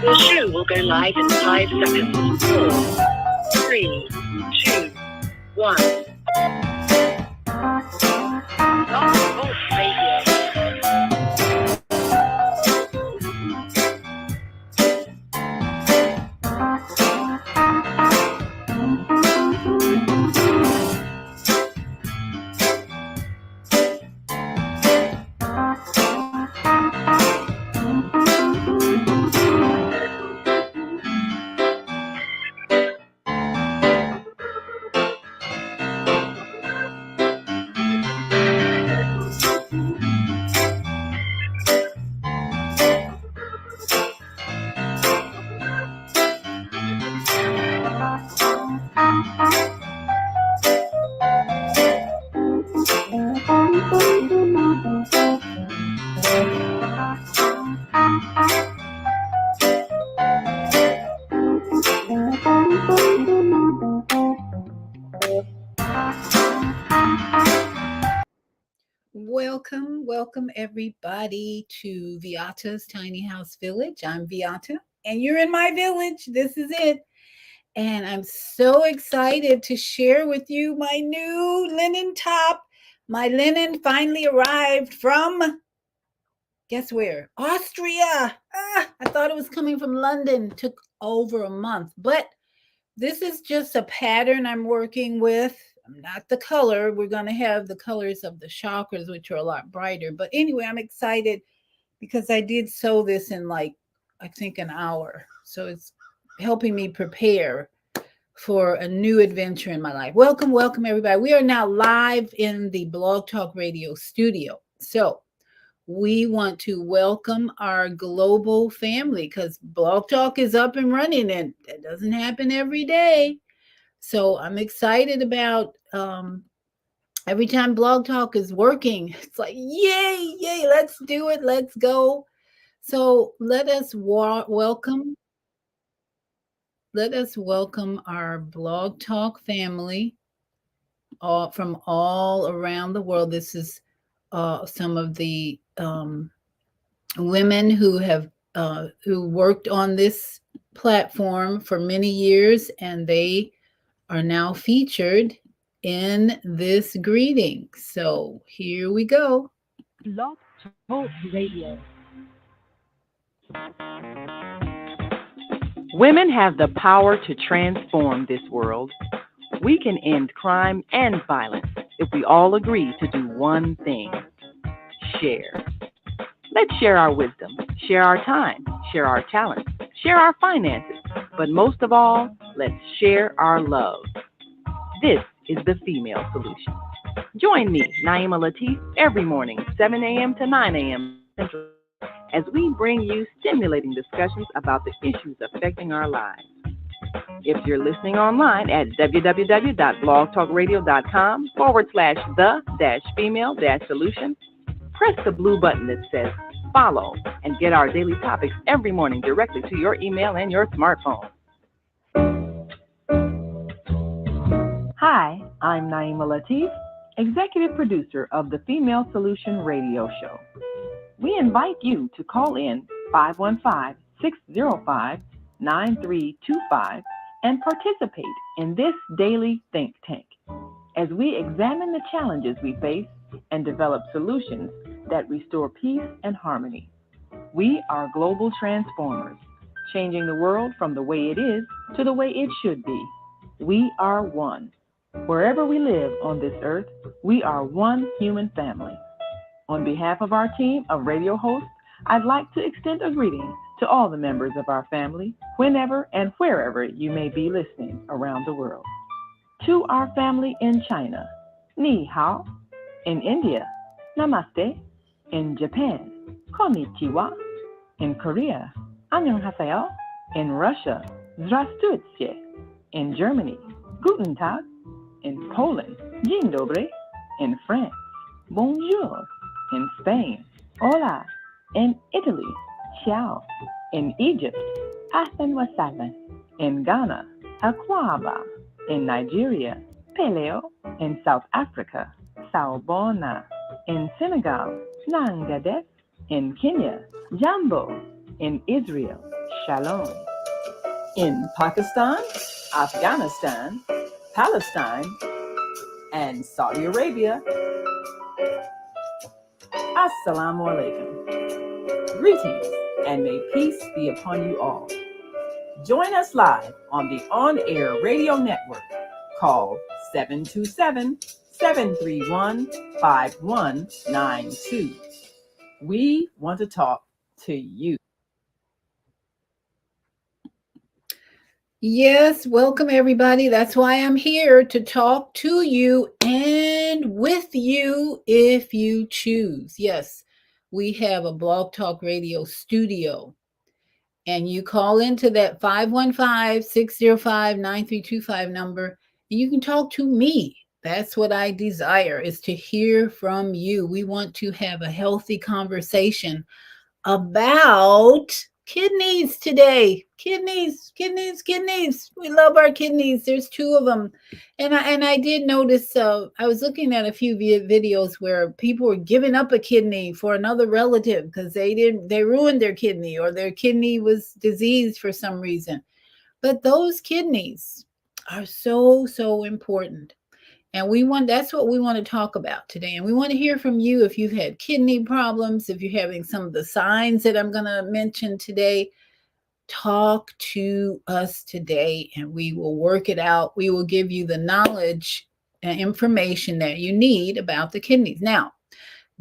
Your show will go live in 5 seconds. 4, 3, 2, 1. Blog Talk Radio. Welcome everybody to Viata's Tiny House Village. I'm Viata, and you're in my village. This is it. And I'm so excited to share with you my new linen top. My linen finally arrived from, guess where? Austria. I thought it was coming from London. It took over a month, but this is just a pattern I'm working with. Not the color. We're going to have the colors of the chakras, which are a lot brighter. But anyway, I'm excited because I did sew this in I think an hour. So it's helping me prepare for a new adventure in my life. Welcome everybody. We are now live in the Blog Talk Radio studio. So we want to welcome our global family because Blog Talk is up and running, and that doesn't happen every day. So I'm excited about every time Blog Talk is working. It's like, yay, let's do it. Let's go. So let us welcome our Blog Talk family from all around the world. This is some of the women who worked on this platform for many years, and they are now featured in this greeting. So here we go. Blog Talk Radio. Women have the power to transform this world. We can end crime and violence if we all agree to do one thing: share. Let's share our wisdom, share our time, share our talents, share our finances, but most of all, let's share our love. This is the Female Solution. Join me, Naima Latif, every morning, 7 a.m. to 9 a.m. Central, as we bring you stimulating discussions about the issues affecting our lives. If you're listening online at www.blogtalkradio.com/the-female-solution, press the blue button that says follow and get our daily topics every morning directly to your email and your smartphone. Hi, I'm Naima Latif, executive producer of the Female Solution radio show. We invite you to call in 515-605-9325 and participate in this daily think tank as we examine the challenges we face and develop solutions that restore peace and harmony. We are global transformers, changing the world from the way it is to the way it should be. We are one. Wherever we live on this earth, we are one human family. On behalf of our team of radio hosts, I'd like to extend a greeting to all the members of our family, whenever and wherever you may be listening around the world. To our family in China, Ni Hao. In India, Namaste. In Japan, Konnichiwa. In Korea, Annyeonghaseyo. In Russia, Здравствуйте. In Germany, Guten Tag. In Poland, Dzień dobry. In France, Bonjour. In Spain, Hola. In Italy, Ciao. In Egypt, Ahlan wa sahlan. In Ghana, Akwaba. In Nigeria, Peleo. In South Africa, Sawubona. In Senegal, Nangadef. In Kenya, Jambo. In Israel, Shalom. In Pakistan, Afghanistan, Palestine, and Saudi Arabia, Assalamu alaikum. Greetings, and may peace be upon you all. Join us live on the on-air radio network called 727-731-5192. We want to talk to you. Yes, welcome everybody. That's why I'm here to talk to you and with you if you choose. Yes, we have a Blog Talk Radio studio, and you call into that 515-605-9325 number, and you can talk to me. That's what I desire, is to hear from you. We want to have a healthy conversation about kidneys today. Kidneys. We love our kidneys. There's two of them. And I did notice, I was looking at a few videos where people were giving up a kidney for another relative because they ruined their kidney, or their kidney was diseased for some reason. But those kidneys are so important. And that's what we want to talk about today. And we want to hear from you if you've had kidney problems, if you're having some of the signs that I'm going to mention today. Talk to us today and we will work it out. We will give you the knowledge and information that you need about the kidneys. Now,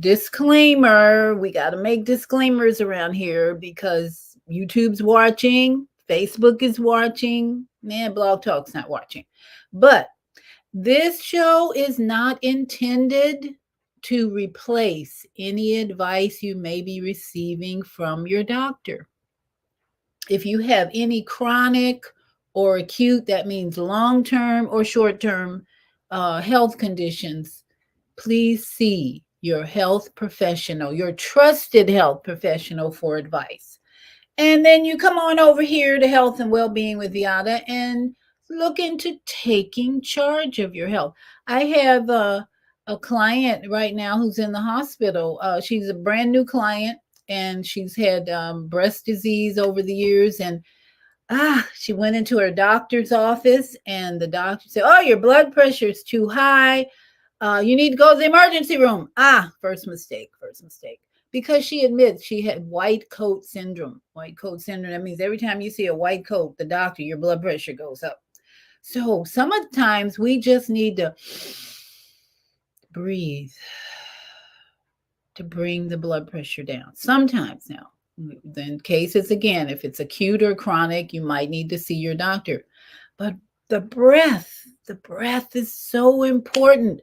disclaimer, we got to make disclaimers around here because YouTube's watching, Facebook is watching, and Blog Talk's not watching. But this show is not intended to replace any advice you may be receiving from your doctor. If you have any chronic or acute, that means long-term or short-term health conditions, please see your health professional, your trusted health professional, for advice. And then you come on over here to Health and Wellbeing with Viata and look into taking charge of your health. I have a client right now who's in the hospital. She's a brand new client, and she's had breast disease over the years. And she went into her doctor's office, and the doctor said, "Oh, your blood pressure is too high. You need to go to the emergency room." First mistake. Because she admits she had white coat syndrome. White coat syndrome, that means every time you see a white coat, the doctor, your blood pressure goes up. So some of the times we just need to breathe to bring the blood pressure down. Sometimes now, in cases, again, if it's acute or chronic, you might need to see your doctor. But the breath is so important.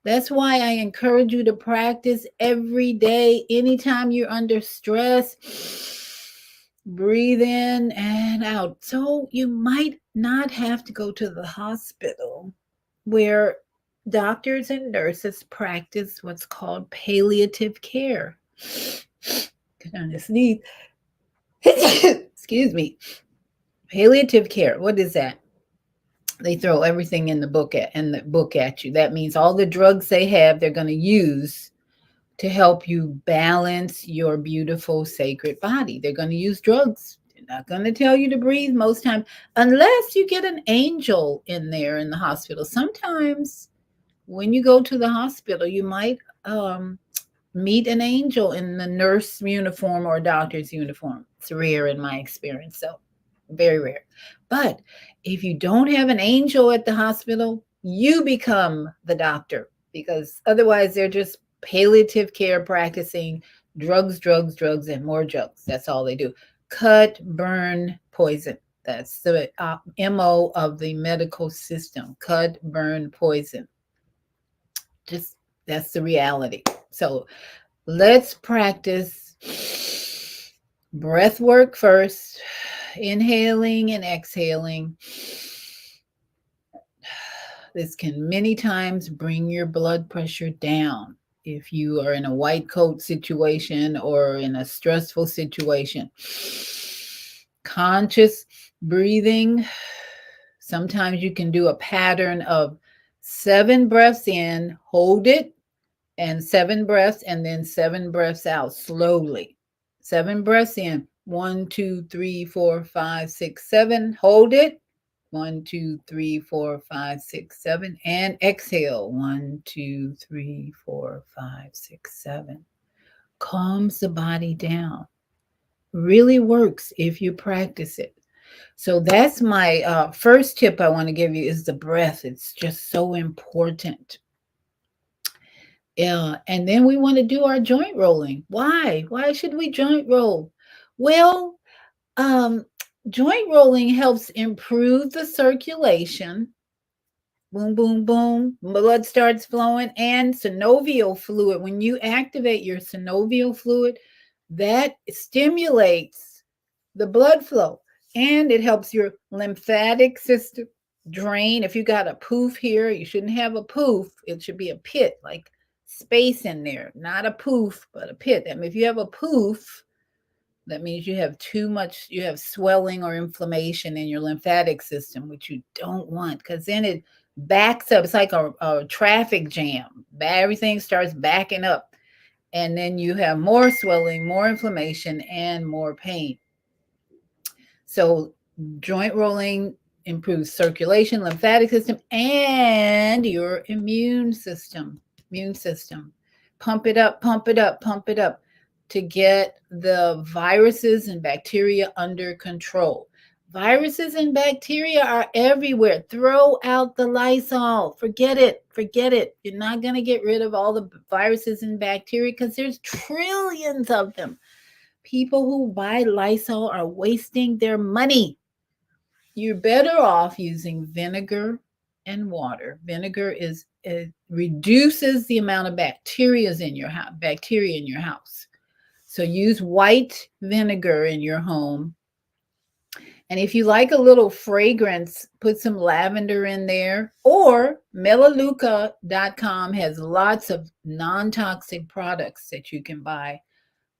That's why I encourage you to practice every day. Anytime you're under stress, breathe in and out. So you might not have to go to the hospital, where doctors and nurses practice what's called palliative care. Get on this sneeze. Excuse me. Palliative care. What is that? They throw everything in the book at you. That means all the drugs they have, they're going to use to help you balance your beautiful sacred body. They're going to use drugs. They're not going to tell you to breathe most times, unless you get an angel in there in the hospital. Sometimes when you go to the hospital, you might meet an angel in the nurse uniform or doctor's uniform. It's rare in my experience, so very rare. But if you don't have an angel at the hospital, you become the doctor, because otherwise they're just palliative care practicing drugs, and more drugs. That's all they do. Cut, burn, poison. That's the MO of the medical system. Cut, burn, poison. Just that's the reality. So let's practice breath work first, inhaling and exhaling. This can many times bring your blood pressure down if you are in a white coat situation or in a stressful situation. Conscious breathing. Sometimes you can do a pattern of 7 breaths in, hold it, and 7 breaths, and then 7 breaths out slowly. 7 breaths in, 1, 2, 3, 4, 5, 6, 7. Hold it. 1, 2, 3, 4, 5, 6, 7. And exhale. 1, 2, 3, 4, 5, 6, 7. Calms the body down. Really works if you practice it. So that's my first tip I want to give you is the breath. It's just so important. Yeah, and then we want to do our joint rolling. Why? Why should we joint roll? Well, um, joint rolling helps improve the circulation. Boom, boom, boom. Blood starts flowing, and synovial fluid. When you activate your synovial fluid, that stimulates the blood flow and it helps your lymphatic system drain. If you got a poof here, you shouldn't have a poof. It should be a pit, like space in there, not a poof, but a pit. I mean, if you have a poof, that means you have too much, you have swelling or inflammation in your lymphatic system, which you don't want because then it backs up. It's like a traffic jam. Everything starts backing up. And then you have more swelling, more inflammation, and more pain. So, joint rolling improves circulation, lymphatic system, and your immune system. Immune system. Pump it up, pump it up, pump it up to get the viruses and bacteria under control. Viruses and bacteria are everywhere. Throw out the Lysol. Forget it. Forget it. You're not going to get rid of all the viruses and bacteria because there's trillions of them. People who buy Lysol are wasting their money. You're better off using vinegar and water. Vinegar is it reduces the amount of bacteria in your house. So use white vinegar in your home. And if you like a little fragrance, put some lavender in there. Or Melaleuca.com has lots of non-toxic products that you can buy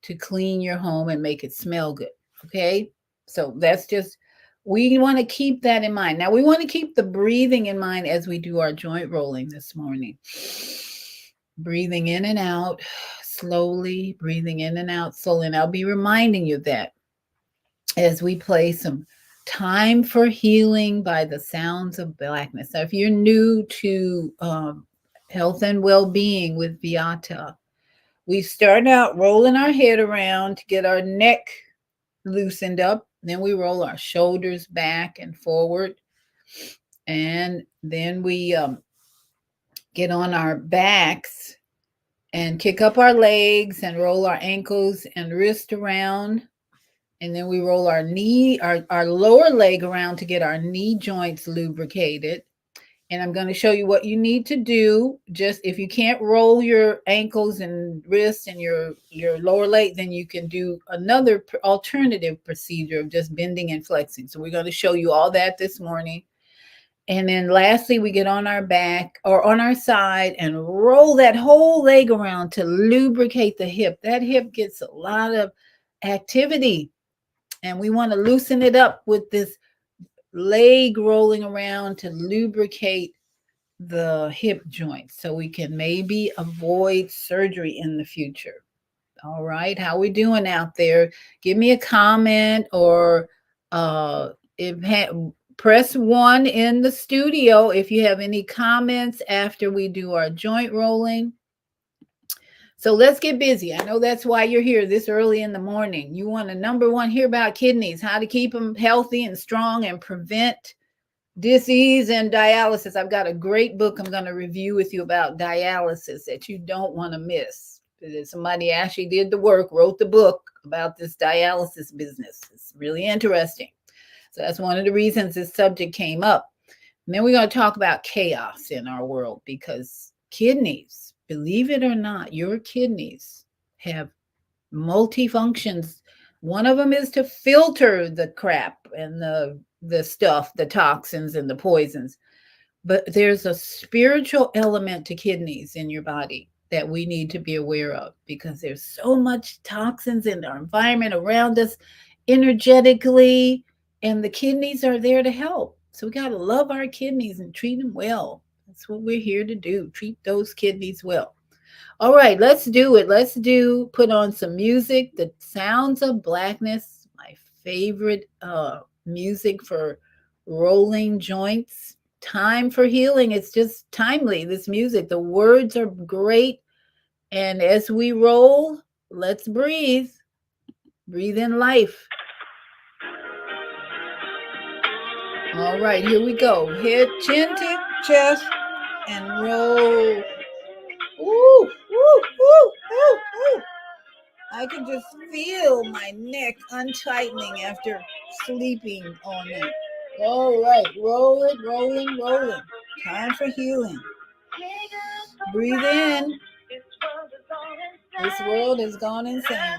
to clean your home and make it smell good. Okay. So that's just, we want to keep that in mind. Now we want to keep the breathing in mind as we do our joint rolling this morning. Breathing in and out slowly, breathing in and out slowly. And I'll be reminding you that as we play some Time for Healing by the Sounds of Blackness. Now, if you're new to health and well-being with Viata, we start out rolling our head around to get our neck loosened up. Then we roll our shoulders back and forward. And then we get on our backs and kick up our legs and roll our ankles and wrist around. And then we roll our lower leg around to get our knee joints lubricated. And I'm going to show you what you need to do. Just if you can't roll your ankles and wrists and your lower leg, then you can do another alternative procedure of just bending and flexing. So we're going to show you all that this morning. And then lastly, we get on our back or on our side and roll that whole leg around to lubricate the hip. That hip gets a lot of activity. And we want to loosen it up with this leg rolling around to lubricate the hip joint so we can maybe avoid surgery in the future. All right, how we doing out there? Give me a comment or press 1 in the studio if you have any comments after we do our joint rolling. So let's get busy. I know that's why you're here this early in the morning. You want to, number 1, hear about kidneys, how to keep them healthy and strong and prevent disease and dialysis. I've got a great book I'm going to review with you about dialysis that you don't want to miss. Somebody actually did the work, wrote the book about this dialysis business. It's really interesting. So that's one of the reasons this subject came up. And then we're going to talk about chaos in our world because kidneys, believe it or not, your kidneys have multifunctions. One of them is to filter the crap and the stuff, the toxins and the poisons. But there's a spiritual element to kidneys in your body that we need to be aware of because there's so much toxins in our environment around us energetically, and the kidneys are there to help. So we got to love our kidneys and treat them well. That's what we're here to do, treat those kidneys well. All right, let's do it. Put on some music, The Sounds of Blackness, my favorite music for rolling joints. Time for healing. It's just timely, this music. The words are great. And as we roll, let's breathe. Breathe in life. All right, here we go. Head, chin to chest, and roll. Ooh, ooh, ooh, ooh, ooh. I can just feel my neck untightening after sleeping all night. All right, roll it, rolling, rolling. Time for healing. Breathe in. This world has gone insane.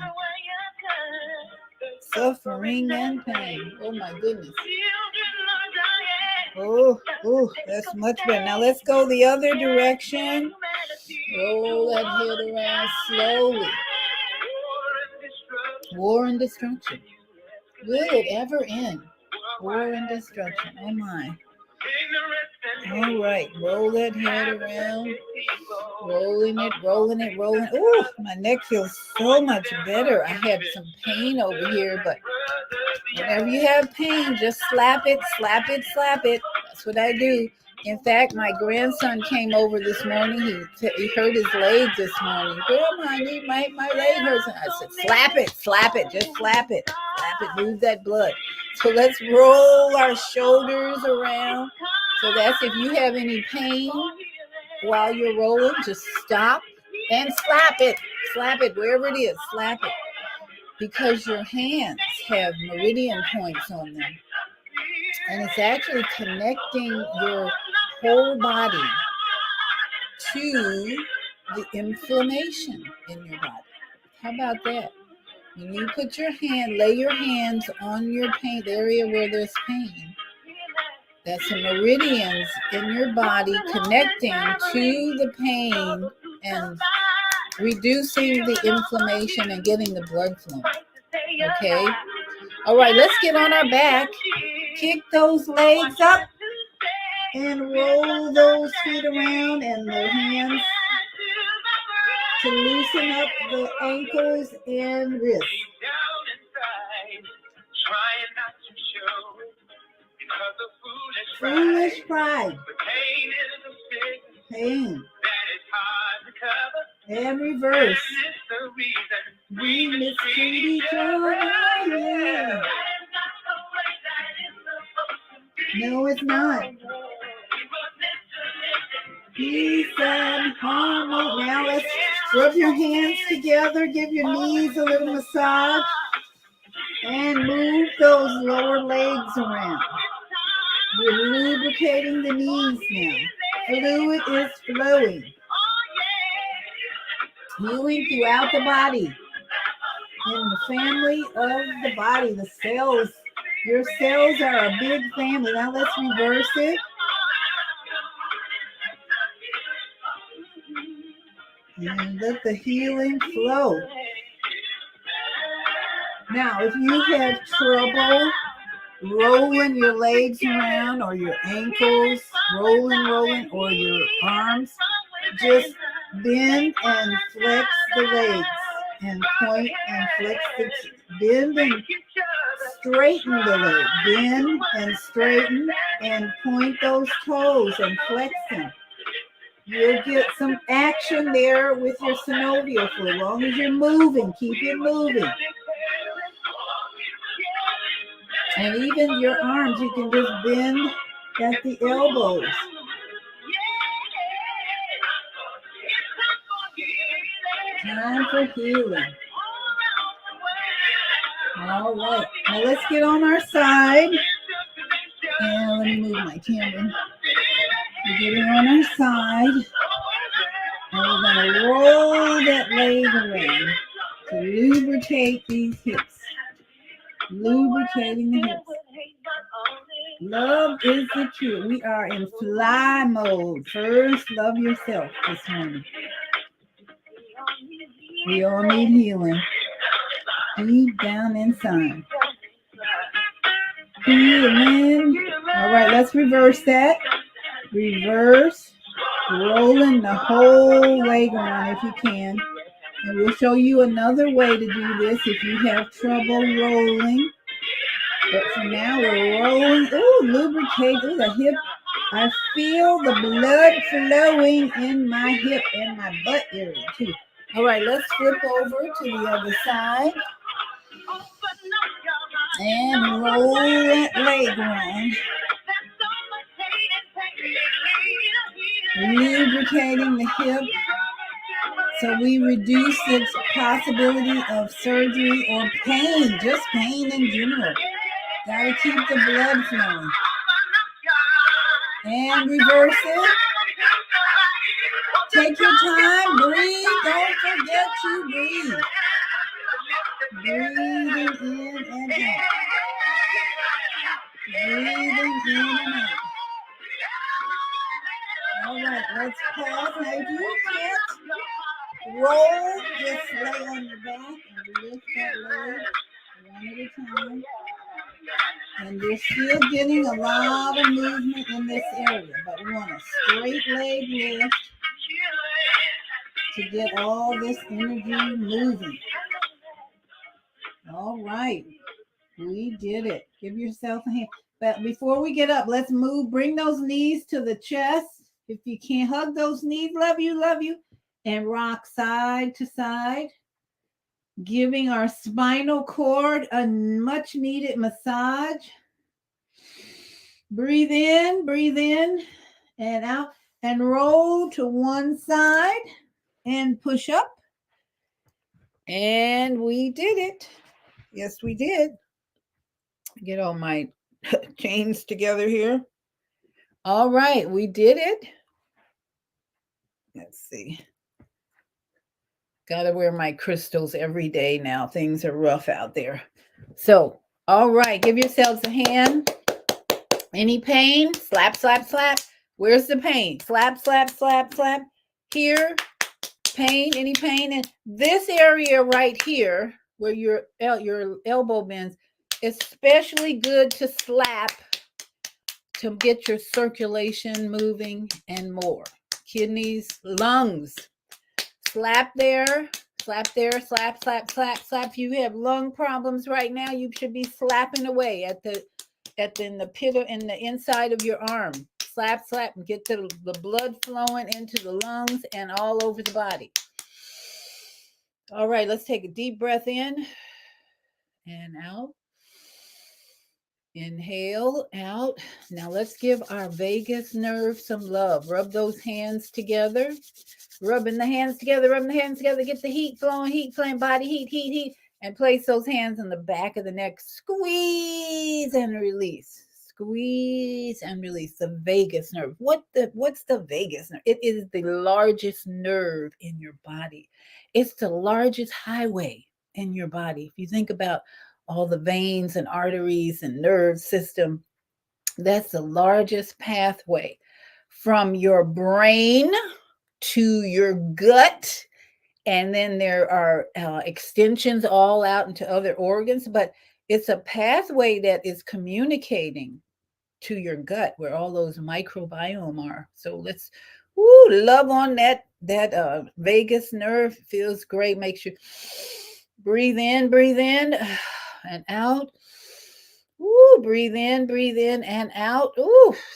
Suffering and pain. Oh my goodness. Oh, that's much better. Now let's go the other direction. Roll that head around slowly. War and destruction. Will it ever end? War and destruction. Oh my. All right, roll that head around. Rolling it, rolling it, rolling. Oh, my neck feels so much better. I had some pain over here, but whenever you have pain, just slap it, slap it, slap it. That's what I do. In fact, my grandson came over this morning. He hurt his leg this morning. Grandma, my leg hurts. And I said, slap it, just slap it, move that blood. So let's roll our shoulders around. So that's if you have any pain while you're rolling, just stop and slap it wherever it is, slap it. Because your hands have meridian points on them. And it's actually connecting your whole body to the inflammation in your body. How about that? When you put your hand, lay your hands on your pain, the area where there's pain, that's the meridians in your body connecting to the pain and reducing the inflammation and getting the blood flowing. Okay? All right, let's get on our back. Kick those legs up and roll those feet around and the hands to loosen up the ankles and wrists. Foolish pride. Pain. And reverse. We mistreat each other. Yeah. No, it's not. Peace and harmony. Now let's rub your hands together. Give your knees a little massage. And move those lower legs around. We're lubricating the knees now. Fluid is flowing. Healing throughout the body. In the family of the body, the cells. Your cells are a big family. Now let's reverse it. And let the healing flow. Now, if you have trouble rolling your legs around or your ankles, rolling, or your arms, just bend and flex the legs and point and flex the bend and straighten the leg. Bend and straighten and point those toes and flex them. You'll get some action there with your synovial fluid. As long as you're moving, keep it moving. And even your arms, you can just bend at the elbows. Time for healing. All right. Now let's get on our side. And let me move my camera. We're getting on our side. And we're going to roll that leg around to lubricate these hips. Lubricating the hips. Love is the truth. We are in fly mode. First, love yourself this morning. We all need healing. Deep down inside. Healing. All right, let's reverse that. Reverse. Rolling the whole leg around if you can. And we'll show you another way to do this if you have trouble rolling. But for now, we're rolling. Ooh, lubricate. Ooh, the hip. I feel the blood flowing in my hip and my butt area too. All right, let's flip over to the other side and roll that leg around. Lubricating the hip so we reduce the possibility of surgery or pain, just pain in general. Gotta keep the blood flowing. And reverse it. Take your time, breathe. Don't forget to breathe. Breathing in and out. Breathing in and out. All right, let's pause. Now, if you can't roll, just lay on your back and lift that leg one at a time. And we're still getting a lot of movement in this area, but we want a straight leg lift to get all this energy moving. All right, we did it. Give yourself a hand. But before we get up, let's move. Bring those knees to the chest. If you can't hug those knees, love you. And rock side to side. Giving our spinal cord a much needed massage. Breathe in and out and roll to one side and push up. And we did it. Yes, we did. Get all my chains together here. All right, we did it. Let's see. Got to wear my crystals every day now. Things are rough out there. So, all right, give yourselves a hand. Any pain? Slap, slap, slap. Where's the pain? Slap, slap, slap, slap. Here. Pain, any pain in this area right here where your elbow bends, especially good to slap to get your circulation moving and more. Kidneys, lungs. Slap there, slap there, slap, slap, slap, slap. If you have lung problems right now, you should be slapping away in the pit in the inside of your arm. Slap, slap, and get the blood flowing into the lungs and all over the body. All right, let's take a deep breath in and out. Inhale, out. Now let's give our vagus nerve some love. Rub those hands together. Rubbing the hands together, get the heat flowing, body heat, and place those hands on the back of the neck. Squeeze and release. Squeeze and release the vagus nerve. What's the vagus nerve? It is the largest nerve in your body. It's the largest highway in your body. If you think about all the veins and arteries and nerve system, that's the largest pathway from your brain to your gut. And then there are extensions all out into other organs, but it's a pathway that is communicating to your gut where all those microbiome are. So let's love on that vagus nerve. Feels great. Makes you breathe in and out. Breathe in and out.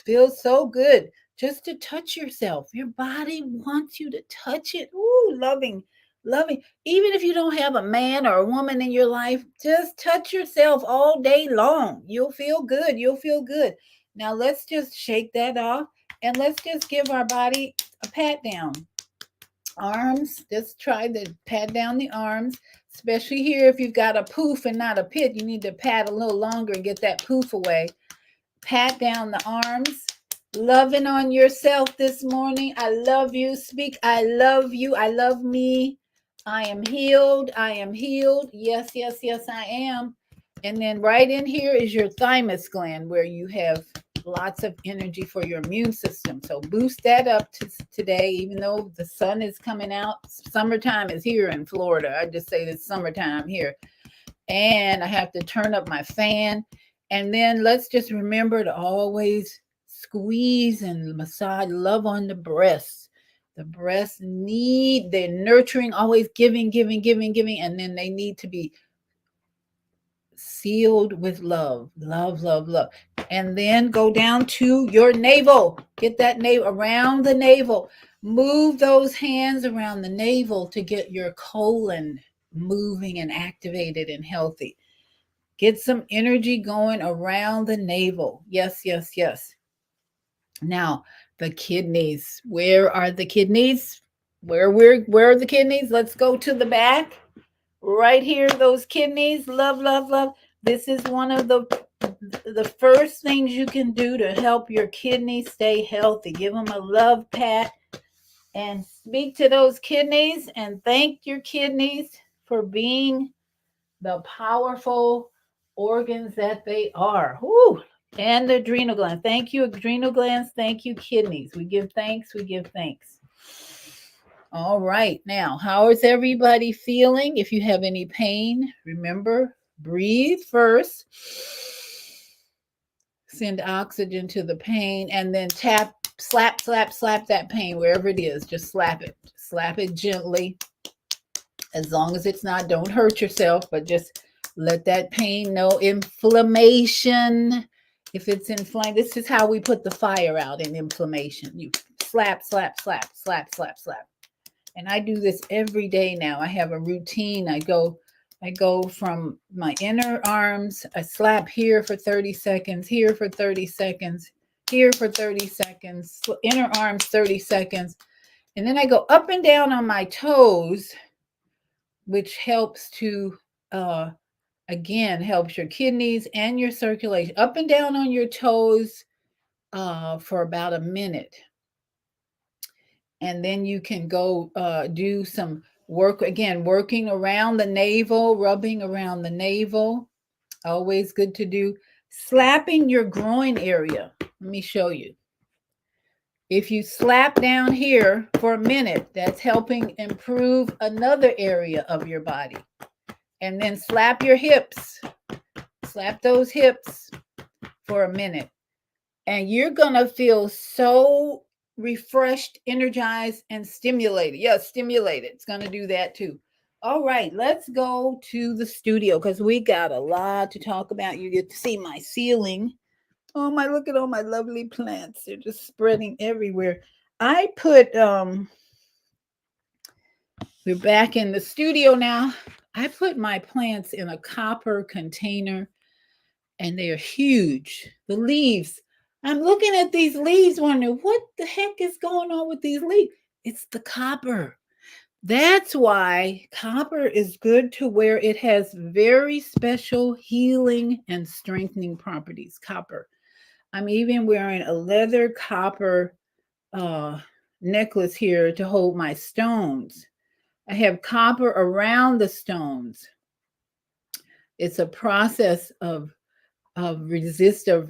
Feels so good. Just to touch yourself. Your body wants you to touch it. Loving. Even if you don't have a man or a woman in your life, just touch yourself all day long. You'll feel good. Now let's just shake that off and let's just give our body a pat down. Arms, just try to pat down the arms, especially here if you've got a poof and not a pit. You need to pat a little longer and get that poof away. Pat down the arms. Loving on yourself this morning. I love you. Speak, I love you. I love me. I am healed. Yes, I am. And then right in here is your thymus gland where you have lots of energy for your immune system. So boost that up today, even though the sun is coming out. Summertime is here in Florida. I just say it's summertime here. And I have to turn up my fan. And then let's just remember to always squeeze and massage, love on the breasts. The breasts they're nurturing, always giving, and then they need to be sealed with love, love, love, love. And then go down to your navel. Get that navel around the navel. Move those hands around the navel to get your colon moving and activated and healthy. Get some energy going around the navel. Yes, yes, yes. Now, the kidneys. Where are the kidneys? Where are the kidneys? Let's go to the back. Right here, those kidneys. Love, love, love. This is one of the first things you can do to help your kidneys stay healthy. Give them a love pat and speak to those kidneys and thank your kidneys for being the powerful organs that they are. Woo! And the adrenal gland. Thank you, adrenal glands. Thank you, kidneys. We give thanks. We give thanks. All right. Now, how is everybody feeling? If you have any pain, remember, breathe first. Send oxygen to the pain and then tap, slap, slap, slap that pain wherever it is. Just slap it. Slap it gently. As long as it's not, don't hurt yourself, but just let that pain know. Inflammation. If it's inflamed, this is how we put the fire out in inflammation. You slap, slap, slap, slap, slap, slap. And I do this every day now. I have a routine. I go from my inner arms. I slap here for 30 seconds, here for 30 seconds, here for 30 seconds, inner arms 30 seconds. And then I go up and down on my toes, which helps to, again, helps your kidneys and your circulation. Up and down on your toes for about a minute. And then you can go do some work, again, working around the navel, rubbing around the navel. Always good to do. Slapping your groin area. Let me show you. If you slap down here for a minute, that's helping improve another area of your body. And then slap your hips. Slap those hips for a minute. And you're going to feel so refreshed, energized, and stimulated. Yeah, stimulated. It's going to do that too. All right, let's go to the studio because we got a lot to talk about. You get to see my ceiling. Oh my, look at all my lovely plants. They're just spreading everywhere. I put, we're back in the studio now. I put my plants in a copper container and they are huge. The leaves, I'm looking at these leaves wondering what the heck is going on with these leaves. It's the copper. That's why copper is good to wear. It has very special healing and strengthening properties. Copper. I'm even wearing a leather copper necklace here to hold my stones. I have copper around the stones. It's a process of resisting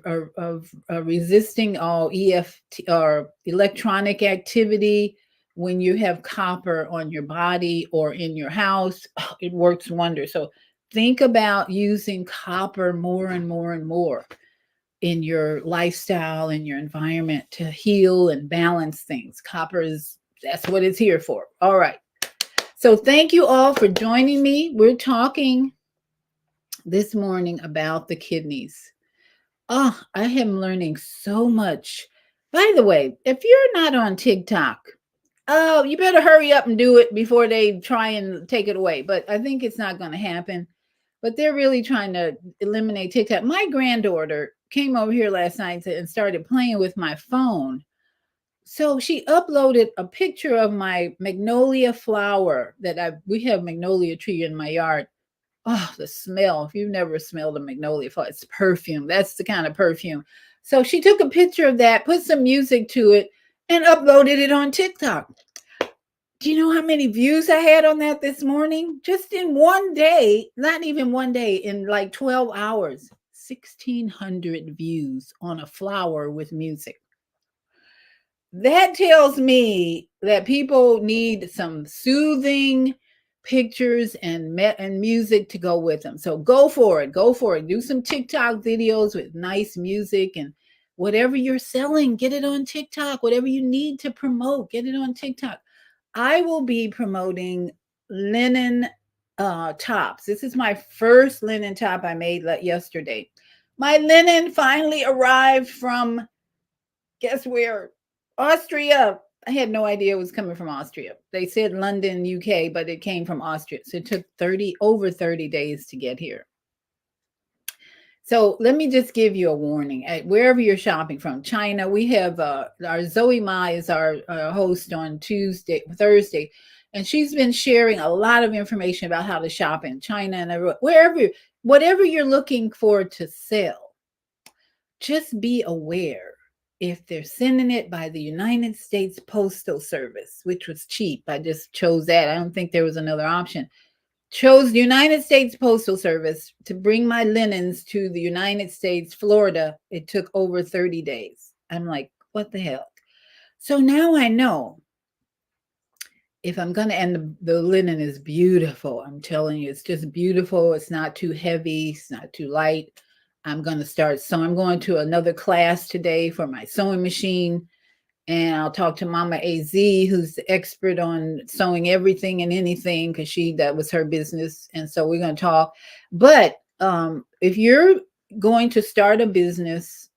all EFT or electronic activity. When you have copper on your body or in your house, it works wonders. So think about using copper more and more and more in your lifestyle, in your environment to heal and balance things. Copper is, that's what it's here for. All right. So thank you all for joining me. We're talking this morning about the kidneys. Oh, I am learning so much. By the way, if you're not on TikTok, oh, you better hurry up and do it before they try and take it away. But I think it's not going to happen. But they're really trying to eliminate TikTok. My granddaughter came over here last night and started playing with my phone. So she uploaded a picture of my magnolia flower that we have magnolia tree in my yard. Oh, the smell. If you've never smelled a magnolia flower, it's perfume. That's the kind of perfume. So she took a picture of that, put some music to it, and uploaded it on TikTok. Do you know how many views I had on that this morning? Just in one day, not even one day, in like 12 hours, 1,600 views on a flower with music. That tells me that people need some soothing pictures and music to go with them. So go for it. Go for it. Do some TikTok videos with nice music and whatever you're selling, get it on TikTok. Whatever you need to promote, get it on TikTok. I will be promoting linen tops. This is my first linen top I made yesterday. My linen finally arrived from, guess where? Austria. I had no idea it was coming from Austria. They said London, UK, but it came from Austria. So it took over 30 days to get here. So let me just give you a warning. Wherever you're shopping from, China, we have our Zoe Ma is our host on Thursday, and she's been sharing a lot of information about how to shop in China and whatever you're looking for to sell. Just be aware if they're sending it by the United States Postal Service, which was cheap. I just chose that. I don't think there was another option. Chose the United States Postal Service to bring my linens to the United States, Florida. It took over 30 days. I'm like, what the hell? So now I know if I'm going to, and the linen is beautiful. I'm telling you, it's just beautiful. It's not too heavy. It's not too light. I'm going to start. So I'm going to another class today for my sewing machine. And I'll talk to Mama AZ, who's the expert on sewing everything and anything, because that was her business. And so we're going to talk. But if you're going to start a business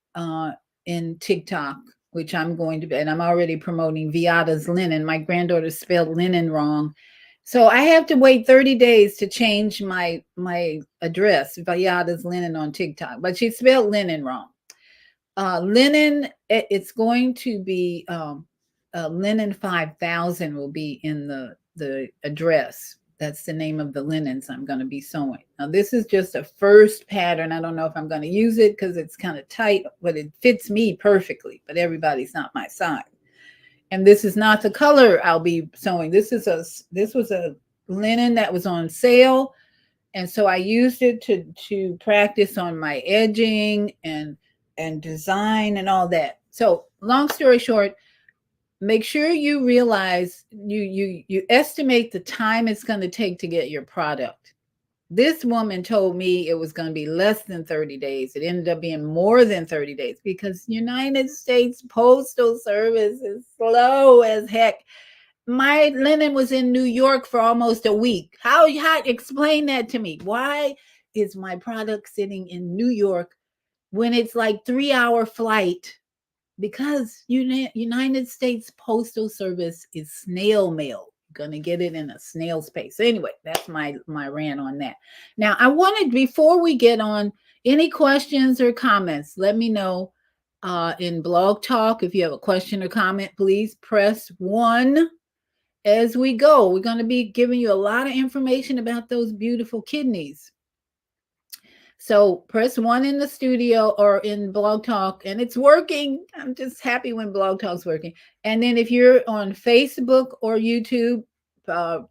in TikTok, which I'm going to be, and I'm already promoting Viata's Linen. My granddaughter spelled linen wrong. So I have to wait 30 days to change my address, Viata's Linen on TikTok. But she spelled linen wrong. Linen, it's going to be Linen 5000 will be in the address. That's the name of the linens I'm going to be sewing. Now, this is just a first pattern. I don't know if I'm going to use it because it's kind of tight, but it fits me perfectly. But everybody's not my size. And this is not the color I'll be sewing. This was a linen that was on sale, and so I used it to practice on my edging and design and all that. So long story short, make sure you realize you estimate the time it's going to take to get your product. This woman told me it was going to be less than 30 days. It ended up being more than 30 days because United States Postal Service is slow as heck. My linen was in New York for almost a week. How explain that to me? Why is my product sitting in New York when it's like 3-hour flight? Because United States Postal Service is snail mail. You're gonna get it in a snail's pace. So anyway, that's my rant on that. Now, I wanted, before we get on, any questions or comments, let me know in Blog Talk. If you have a question or comment, please press 1 as we go. We're going to be giving you a lot of information about those beautiful kidneys. So press 1 in the studio or in Blog Talk, and it's working. I'm just happy when Blog Talk's working. And then if you're on Facebook or YouTube,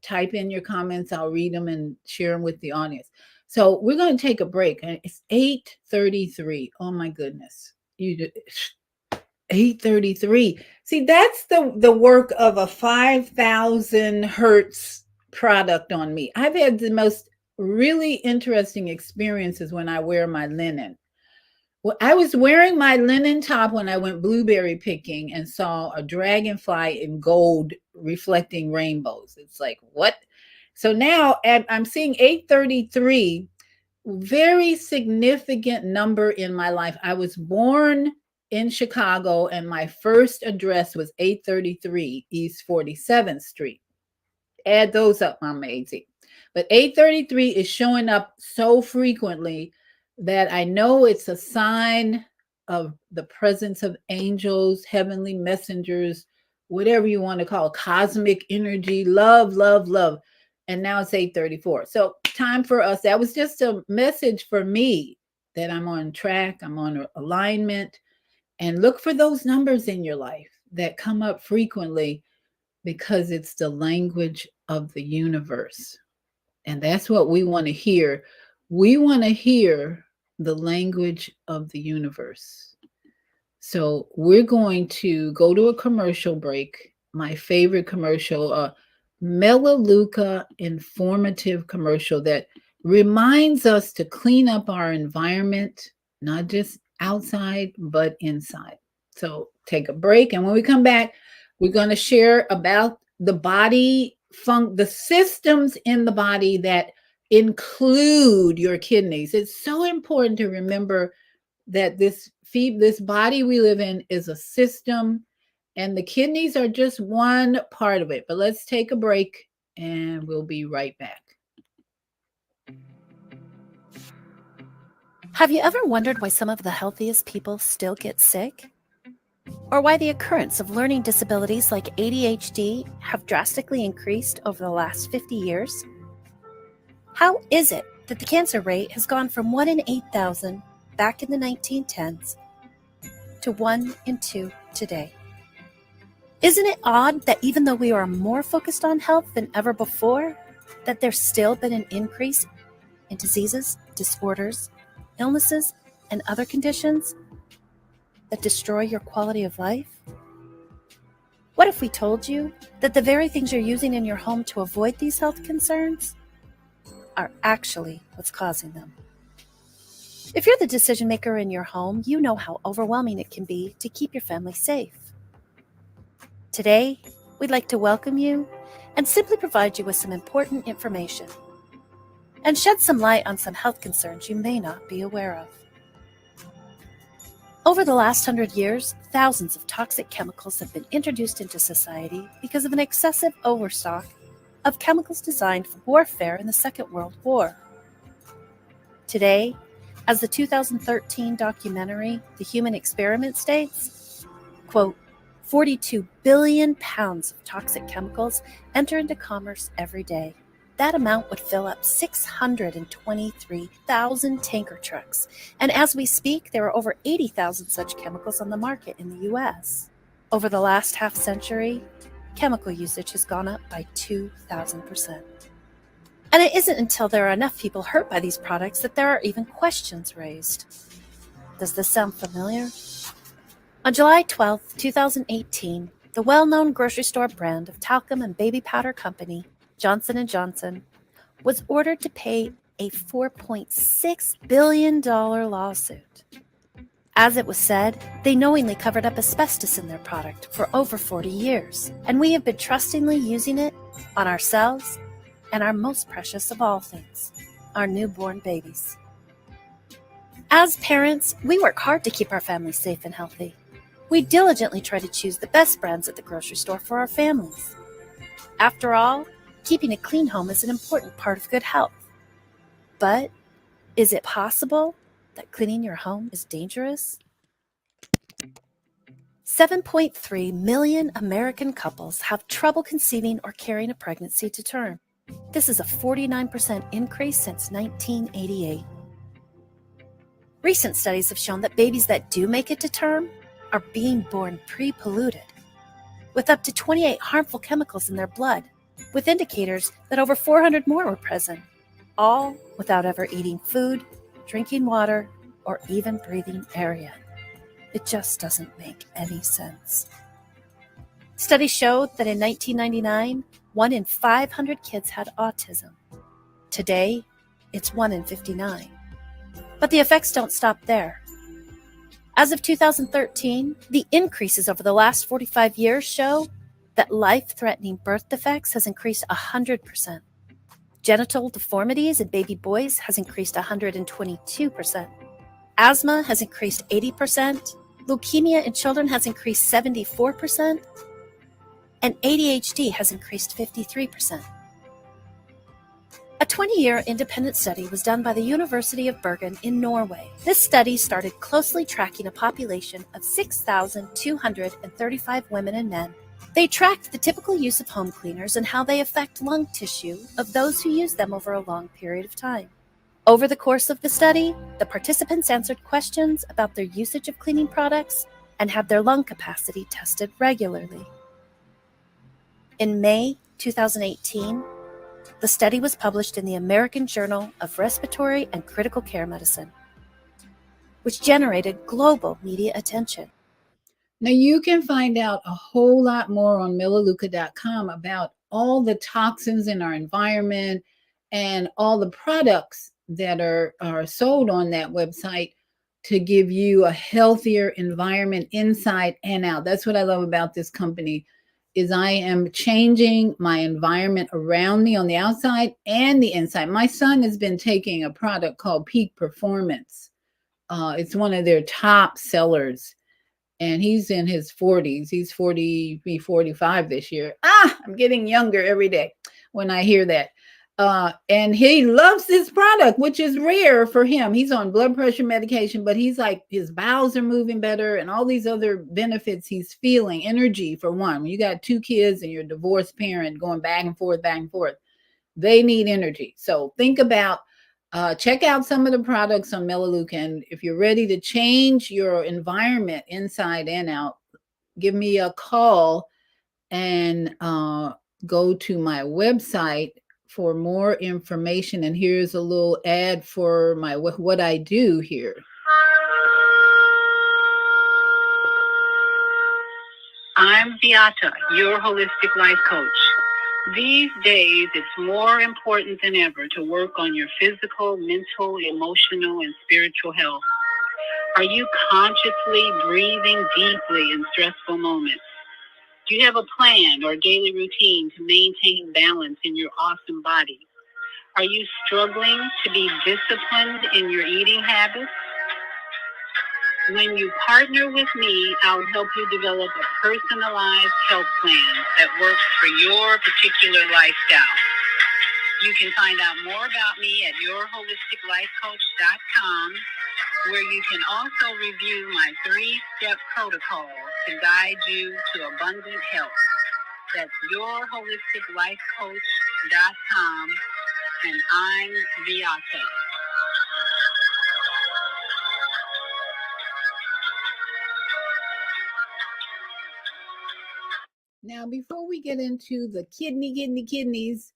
type in your comments. I'll read them and share them with the audience. So we're going to take a break. It's 8:33. Oh my goodness. 8:33. See, that's the work of a 5,000 hertz product on me. I've had the most really interesting experiences when I wear my linen. Well, I was wearing my linen top when I went blueberry picking and saw a dragonfly in gold reflecting rainbows. It's like, what? So now I'm seeing 8:33, very significant number in my life. I was born in Chicago and my first address was 833 East 47th Street. Add those up, Mama AZ. But 833 is showing up so frequently that I know it's a sign of the presence of angels, heavenly messengers, whatever you want to call, cosmic energy, love, love, love. And now it's 8:34. So time for us. That was just a message for me that I'm on track. I'm on alignment. And look for those numbers in your life that come up frequently because it's the language of the universe. And that's what we want to hear. We want to hear the language of the universe. So we're going to go to a commercial break. My favorite commercial, Melaleuca informative commercial that reminds us to clean up our environment, not just outside, but inside. So take a break. And when we come back, we're going to share about the body the systems in the body that include your kidneys. It's so important to remember that this body we live in is a system, and the kidneys are just one part of it. But let's take a break and we'll be right back. Have you ever wondered why some of the healthiest people still get sick? Or why the occurrence of learning disabilities like ADHD have drastically increased over the last 50 years? How is it that the cancer rate has gone from 1 in 8,000 back in the 1910s to 1 in 2 today? Isn't it odd that even though we are more focused on health than ever before, that there's still been an increase in diseases, disorders, illnesses, and other conditions that destroy your quality of life? What if we told you that the very things you're using in your home to avoid these health concerns are actually what's causing them? If you're the decision maker in your home, you know how overwhelming it can be to keep your family safe. Today, we'd like to welcome you and simply provide you with some important information and shed some light on some health concerns you may not be aware of. Over the last 100 years, thousands of toxic chemicals have been introduced into society because of an excessive overstock of chemicals designed for warfare in the Second World War. Today, as the 2013 documentary The Human Experiment states, quote, 42 billion pounds of toxic chemicals enter into commerce every day. That amount would fill up 623,000 tanker trucks. And as we speak, there are over 80,000 such chemicals on the market in the U.S. Over the last half century, chemical usage has gone up by 2,000%. And it isn't until there are enough people hurt by these products that there are even questions raised. Does this sound familiar? On July 12, 2018, the well-known grocery store brand of talcum and baby powder company, Johnson & Johnson, was ordered to pay a $4.6 billion lawsuit. As it was said, they knowingly covered up asbestos in their product for over 40 years, and we have been trustingly using it on ourselves and our most precious of all things, our newborn babies. As parents, we work hard to keep our families safe and healthy. We diligently try to choose the best brands at the grocery store for our families. After all, keeping a clean home is an important part of good health. But is it possible that cleaning your home is dangerous? 7.3 million American couples have trouble conceiving or carrying a pregnancy to term. This is a 49% increase since 1988. Recent studies have shown that babies that do make it to term are being born pre-polluted, with up to 28 harmful chemicals in their blood, with indicators that over 400 more were present, all without ever eating food, drinking water, or even breathing air yet. It just doesn't make any sense. Studies showed that in 1999, 1 in 500 kids had autism. Today, it's 1 in 59. But the effects don't stop there. As of 2013, the increases over the last 45 years show that life-threatening birth defects has increased 100%. Genital deformities in baby boys has increased 122%. Asthma has increased 80%. Leukemia in children has increased 74%. And ADHD has increased 53%. A 20-year independent study was done by the University of Bergen in Norway. This study started closely tracking a population of 6,235 women and men. They tracked the typical use of home cleaners and how they affect lung tissue of those who use them over a long period of time. Over the course of the study, the participants answered questions about their usage of cleaning products and had their lung capacity tested regularly. In May 2018, the study was published in the American Journal of Respiratory and Critical Care Medicine, which generated global media attention. Now, you can find out a whole lot more on Melaleuca.com about all the toxins in our environment and all the products that are sold on that website to give you a healthier environment inside and out. That's what I love about this company. is I am changing my environment around me on the outside and the inside. My son has been taking a product called Peak Performance. It's one of their top sellers, and he's in his 40s. He's be 45 this year. I'm getting younger every day when I hear that. And he loves this product, which is rare for him. He's on blood pressure medication, but he's like, his bowels are moving better and all these other benefits he's feeling. Energy, for one. When you got 2 kids and you're a divorced parent going back and forth, they need energy. So think about, check out some of the products on Melaleuca. And if you're ready to change your environment inside and out, give me a call and go to my website for more information. And here's a little ad for my what I do here. I'm Beata, your holistic life coach. These days, it's more important than ever to work on your physical, mental, emotional, and spiritual health. Are you consciously breathing deeply in stressful moments? Do you have a plan or daily routine to maintain balance in your awesome body? Are you struggling to be disciplined in your eating habits? When you partner with me, I'll help you develop a personalized health plan that works for your particular lifestyle. You can find out more about me at yourholisticlifecoach.com, where you can also review my 3-step protocol to guide you to abundant health. That's yourholisticlifecoach.com, and I'm Beata. Now, before we get into the kidneys,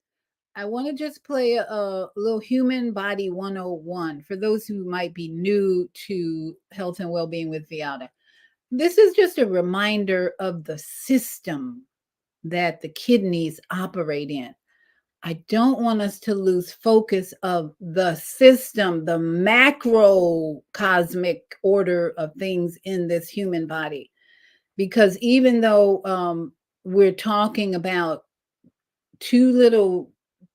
I want to just play a little Human Body 101 for those who might be new to health and well-being with Viata. This is just a reminder of the system that the kidneys operate in. I don't want us to lose focus of the system, the macrocosmic order of things in this human body. Because even though we're talking about 2 little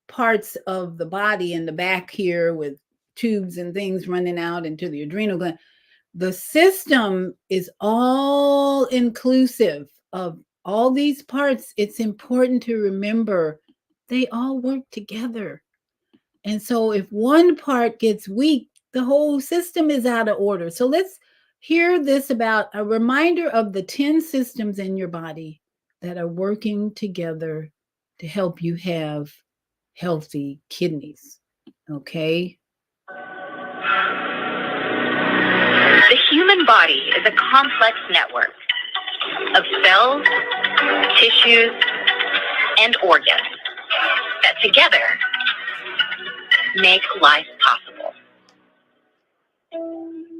parts of the body in the back here with tubes and things running out into the adrenal gland, the system is all inclusive of all these parts. It's important to remember they all work together. And so if one part gets weak, the whole system is out of order. So let's hear this about a reminder of the 10 systems in your body that are working together to help you have healthy kidneys. Okay? The human body is a complex network of cells, tissues, and organs that together make life possible.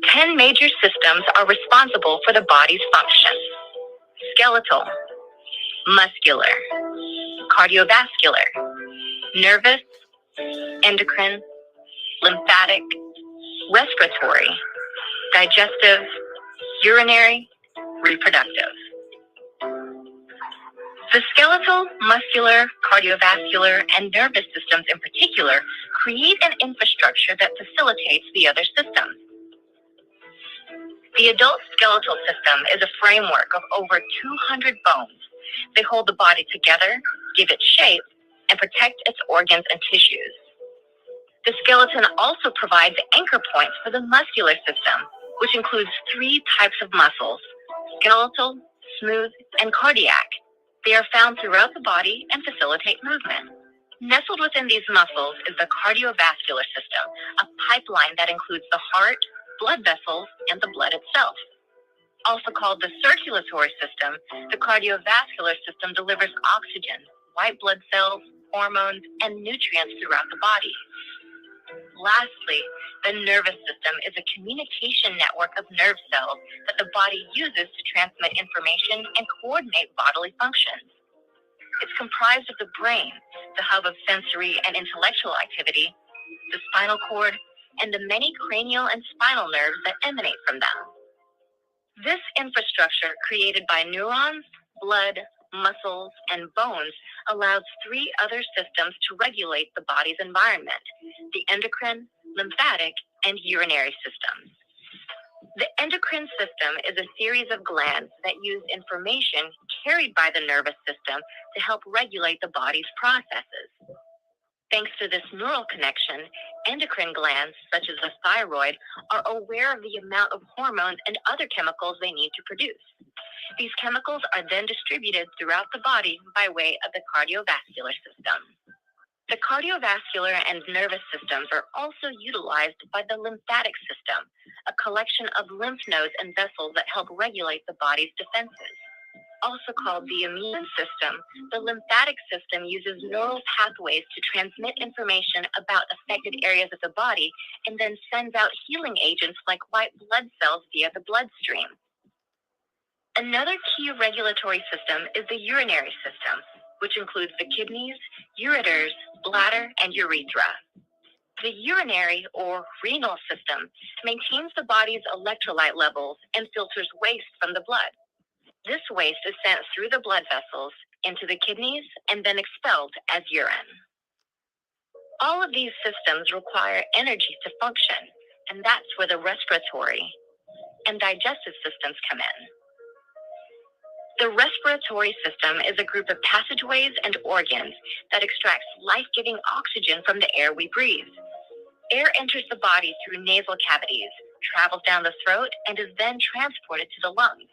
10 major systems are responsible for the body's functions: skeletal, muscular, cardiovascular, nervous, endocrine, lymphatic, respiratory, digestive, urinary, reproductive. The skeletal, muscular, cardiovascular, and nervous systems in particular create an infrastructure that facilitates the other systems. The adult skeletal system is a framework of over 200 bones. They hold the body together, give it shape, and protect its organs and tissues. The skeleton also provides anchor points for the muscular system, which includes 3 types of muscles: skeletal, smooth, and cardiac. They are found throughout the body and facilitate movement. Nestled within these muscles is the cardiovascular system, a pipeline that includes the heart, blood vessels, and the blood itself. Also called the circulatory system, the cardiovascular system delivers oxygen, white blood cells, hormones, and nutrients throughout the body. Lastly, the nervous system is a communication network of nerve cells that the body uses to transmit information and coordinate bodily functions. It's comprised of the brain, the hub of sensory and intellectual activity, the spinal cord, and the many cranial and spinal nerves that emanate from them. This infrastructure, created by neurons, blood, muscles, and bones allows three other systems to regulate the body's environment: the endocrine, lymphatic, and urinary systems. The endocrine system is a series of glands that use information carried by the nervous system to help regulate the body's processes. Thanks to this neural connection, endocrine glands, such as the thyroid, are aware of the amount of hormones and other chemicals they need to produce. These chemicals are then distributed throughout the body by way of the cardiovascular system. The cardiovascular and nervous systems are also utilized by the lymphatic system, a collection of lymph nodes and vessels that help regulate the body's defenses. Also called the immune system, the lymphatic system uses neural pathways to transmit information about affected areas of the body and then sends out healing agents like white blood cells via the bloodstream. Another key regulatory system is the urinary system, which includes the kidneys, ureters, bladder, and urethra. The urinary or renal system maintains the body's electrolyte levels and filters waste from the blood. This waste is sent through the blood vessels into the kidneys and then expelled as urine. All of these systems require energy to function, and that's where the respiratory and digestive systems come in. The respiratory system is a group of passageways and organs that extracts life-giving oxygen from the air we breathe. Air enters the body through nasal cavities, travels down the throat, and is then transported to the lungs.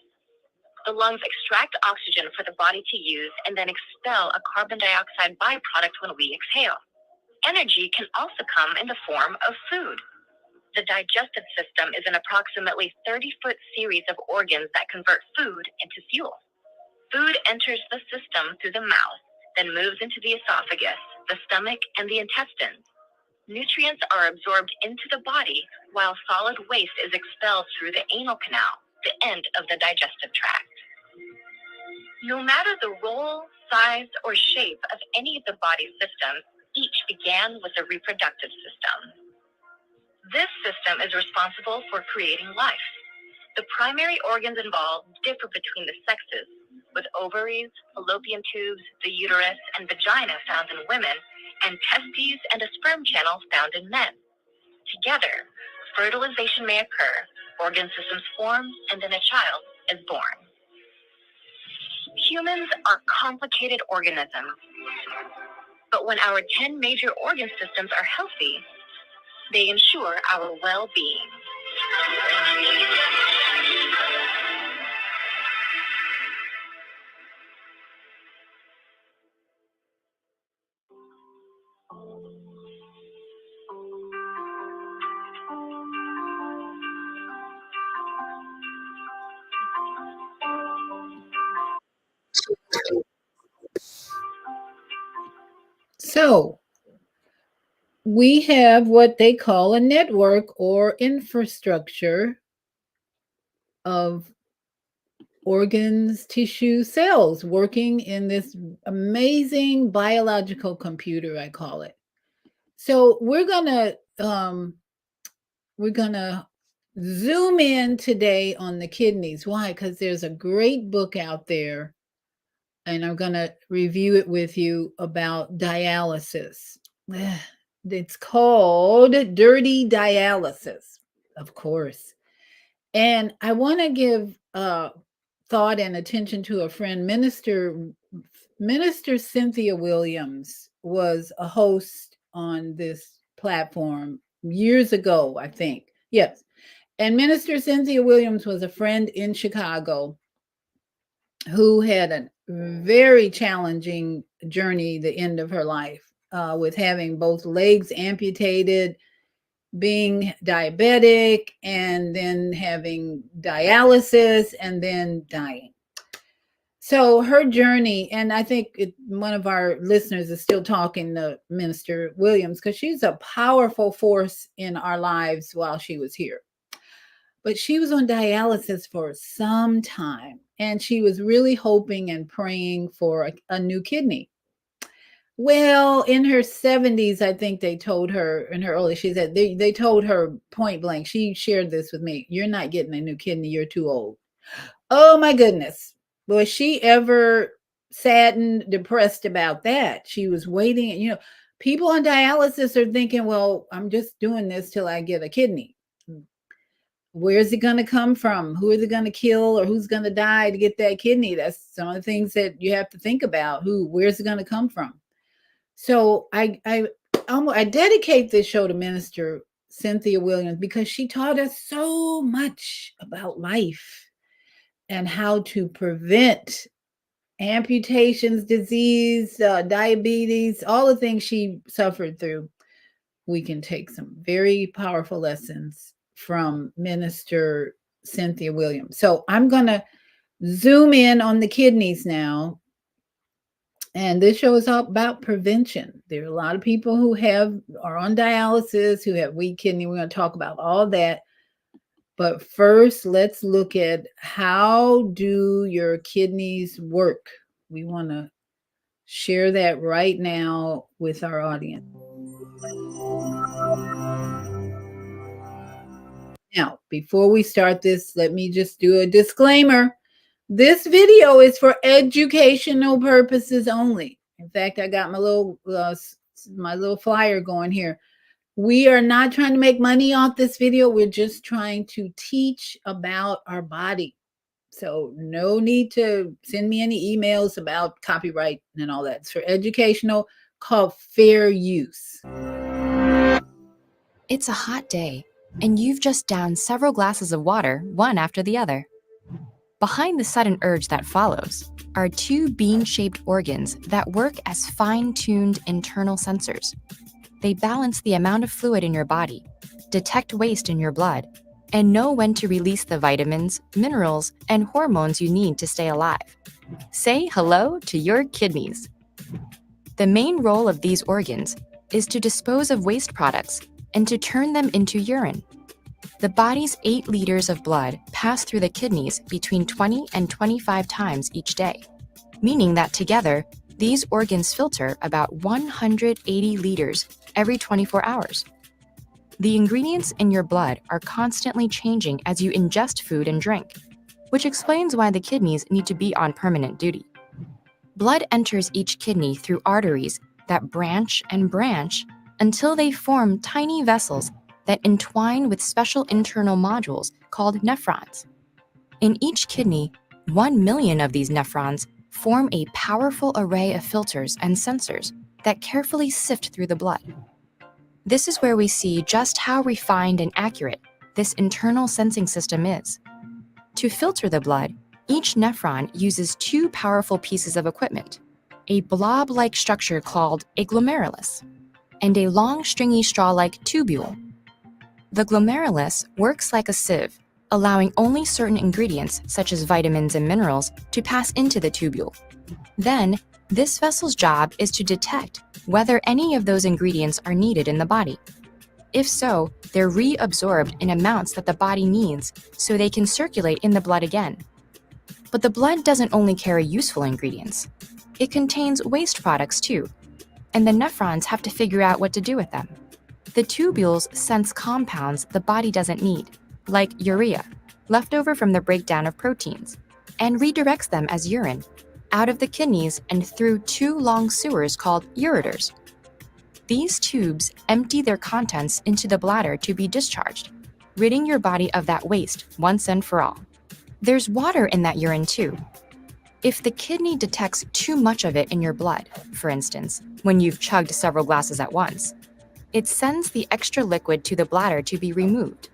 The lungs extract oxygen for the body to use and then expel a carbon dioxide byproduct when we exhale. Energy can also come in the form of food. The digestive system is an approximately 30-foot series of organs that convert food into fuel. Food enters the system through the mouth, then moves into the esophagus, the stomach, and the intestines. Nutrients are absorbed into the body while solid waste is expelled through the anal canal, the end of the digestive tract. No matter the role, size, or shape of any of the body's systems, each began with a reproductive system. This system is responsible for creating life. The primary organs involved differ between the sexes, with ovaries, fallopian tubes, the uterus, and vagina found in women, and testes and a sperm channel found in men. Together, fertilization may occur, organ systems form, and then a child is born. Humans are complicated organisms, but when our 10 major organ systems are healthy, they ensure our well-being. So we have what they call a network or infrastructure of organs, tissue, cells working in this amazing biological computer, I call it. So we're gonna zoom in today on the kidneys. Why? Because there's a great book out there, and I'm gonna review it with you about dialysis. It's called Dirty Dialysis, of course. And I want to give thought and attention to a friend, Minister Cynthia Williams was a host on this platform years ago, I think. Yes. And Minister Cynthia Williams was a friend in Chicago who had a very challenging journey, the end of her life, with having both legs amputated, being diabetic, and then having dialysis, and then dying. So her journey, and I think one of our listeners is still talking to Minister Williams because she's a powerful force in our lives while she was here. But she was on dialysis for some time, and she was really hoping and praying for a new kidney. Well, in her 70s, I think they told her, in her early, she said, they told her point blank, she shared this with me, you're not getting a new kidney, you're too old. Oh my goodness. Was she ever saddened, depressed about that. She was waiting. People on dialysis are thinking, well, I'm just doing this till I get a kidney. Where's it going to come from? Who is it going to kill, or who's going to die to get that kidney? That's some of the things that you have to think about. Where's it going to come from? So I dedicate this show to Minister Cynthia Williams because she taught us so much about life and how to prevent amputations, disease, diabetes, all the things she suffered through. We can take some very powerful lessons from Minister Cynthia Williams. So I'm going to zoom in on the kidneys now. And this show is all about prevention. There are a lot of people who are on dialysis, who have weak kidney. We're going to talk about all that. But first, let's look at how do your kidneys work. We want to share that right now with our audience. Now, before we start this, let me just do a disclaimer. This video is for educational purposes only. In fact, I got my little flyer going here. We are not trying to make money off this video. We're just trying to teach about our body. So no need to send me any emails about copyright and all that. It's for educational, called fair use. It's a hot day, and you've just downed several glasses of water, one after the other. Behind the sudden urge that follows are two bean-shaped organs that work as fine-tuned internal sensors. They balance the amount of fluid in your body, detect waste in your blood, and know when to release the vitamins, minerals, and hormones you need to stay alive. Say hello to your kidneys. The main role of these organs is to dispose of waste products and to turn them into urine. The body's 8 liters of blood pass through the kidneys between 20 and 25 times each day, meaning that together, these organs filter about 180 liters every 24 hours. The ingredients in your blood are constantly changing as you ingest food and drink, which explains why the kidneys need to be on permanent duty. Blood enters each kidney through arteries that branch and branch until they form tiny vessels that entwine with special internal modules called nephrons. In each kidney, 1 million of these nephrons form a powerful array of filters and sensors that carefully sift through the blood. This is where we see just how refined and accurate this internal sensing system is. To filter the blood, each nephron uses 2 powerful pieces of equipment, a blob-like structure called a glomerulus, and a long stringy straw-like tubule. The glomerulus works like a sieve, allowing only certain ingredients, such as vitamins and minerals, to pass into the tubule. Then, this vessel's job is to detect whether any of those ingredients are needed in the body. If so, they're reabsorbed in amounts that the body needs so they can circulate in the blood again. But the blood doesn't only carry useful ingredients. It contains waste products too, and the nephrons have to figure out what to do with them. The tubules sense compounds the body doesn't need, like urea, left over from the breakdown of proteins, and redirects them as urine out of the kidneys and through 2 long sewers called ureters. These tubes empty their contents into the bladder to be discharged, ridding your body of that waste once and for all. There's water in that urine too. If the kidney detects too much of it in your blood, for instance, when you've chugged several glasses at once, it sends the extra liquid to the bladder to be removed.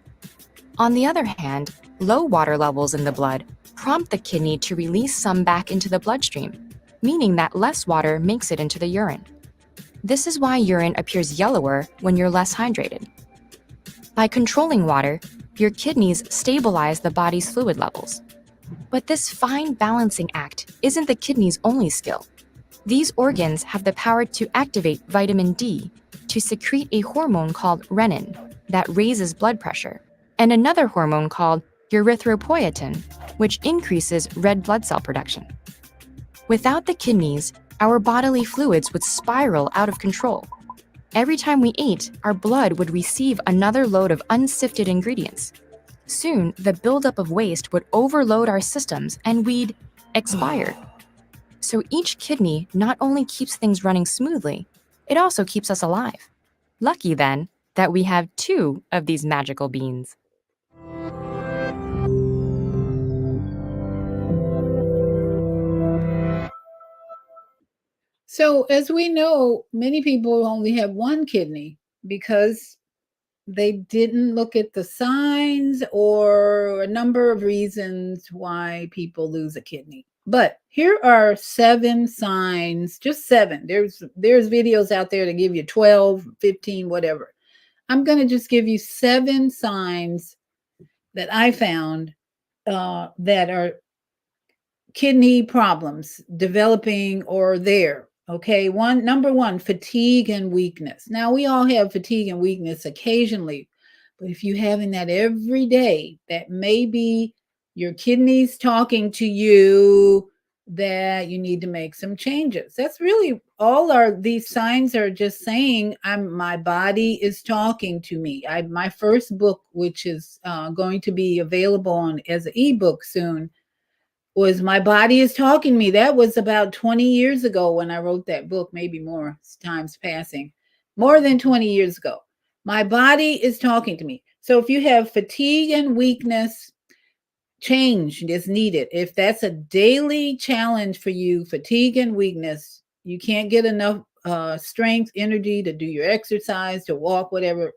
On the other hand, low water levels in the blood prompt the kidney to release some back into the bloodstream, meaning that less water makes it into the urine. This is why urine appears yellower when you're less hydrated. By controlling water, your kidneys stabilize the body's fluid levels. But this fine balancing act isn't the kidney's only skill. These organs have the power to activate vitamin D to secrete a hormone called renin that raises blood pressure, and another hormone called erythropoietin, which increases red blood cell production. Without the kidneys, our bodily fluids would spiral out of control. Every time we ate, our blood would receive another load of unsifted ingredients. Soon, the buildup of waste would overload our systems and we'd expire. So each kidney not only keeps things running smoothly, it also keeps us alive. Lucky then that we have 2 of these magical beans. So, as we know, many people only have one kidney because they didn't look at the signs or a number of reasons why people lose a kidney. But here are 7 signs, just 7. There's videos out there to give you 12, 15, whatever. I'm going to just give you 7 signs that I found that are kidney problems developing or there. Okay, number one, fatigue and weakness. Now we all have fatigue and weakness occasionally, but if you're having that every day, that may be your kidneys talking to you that you need to make some changes. That's really all these signs are just saying my body is talking to me. My first book, which is going to be available on as an ebook soon, was My Body is Talking to Me. That was about 20 years ago when I wrote that book, maybe more, time's passing, more than 20 years ago. My body is talking to me. So if you have fatigue and weakness, change is needed. If that's a daily challenge for you, fatigue and weakness, you can't get enough strength, energy to do your exercise, to walk, whatever,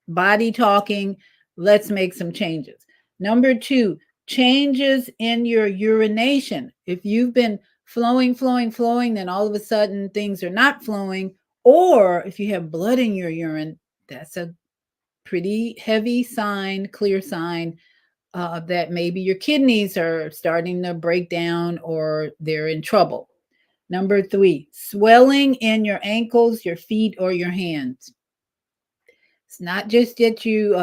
body talking, let's make some changes. Number 2, changes in your urination. If you've been flowing, then all of a sudden things are not flowing, or if you have blood in your urine, that's a pretty heavy sign, clear sign that maybe your kidneys are starting to break down or they're in trouble. Number 3, swelling in your ankles, your feet, or your hands. It's not just that you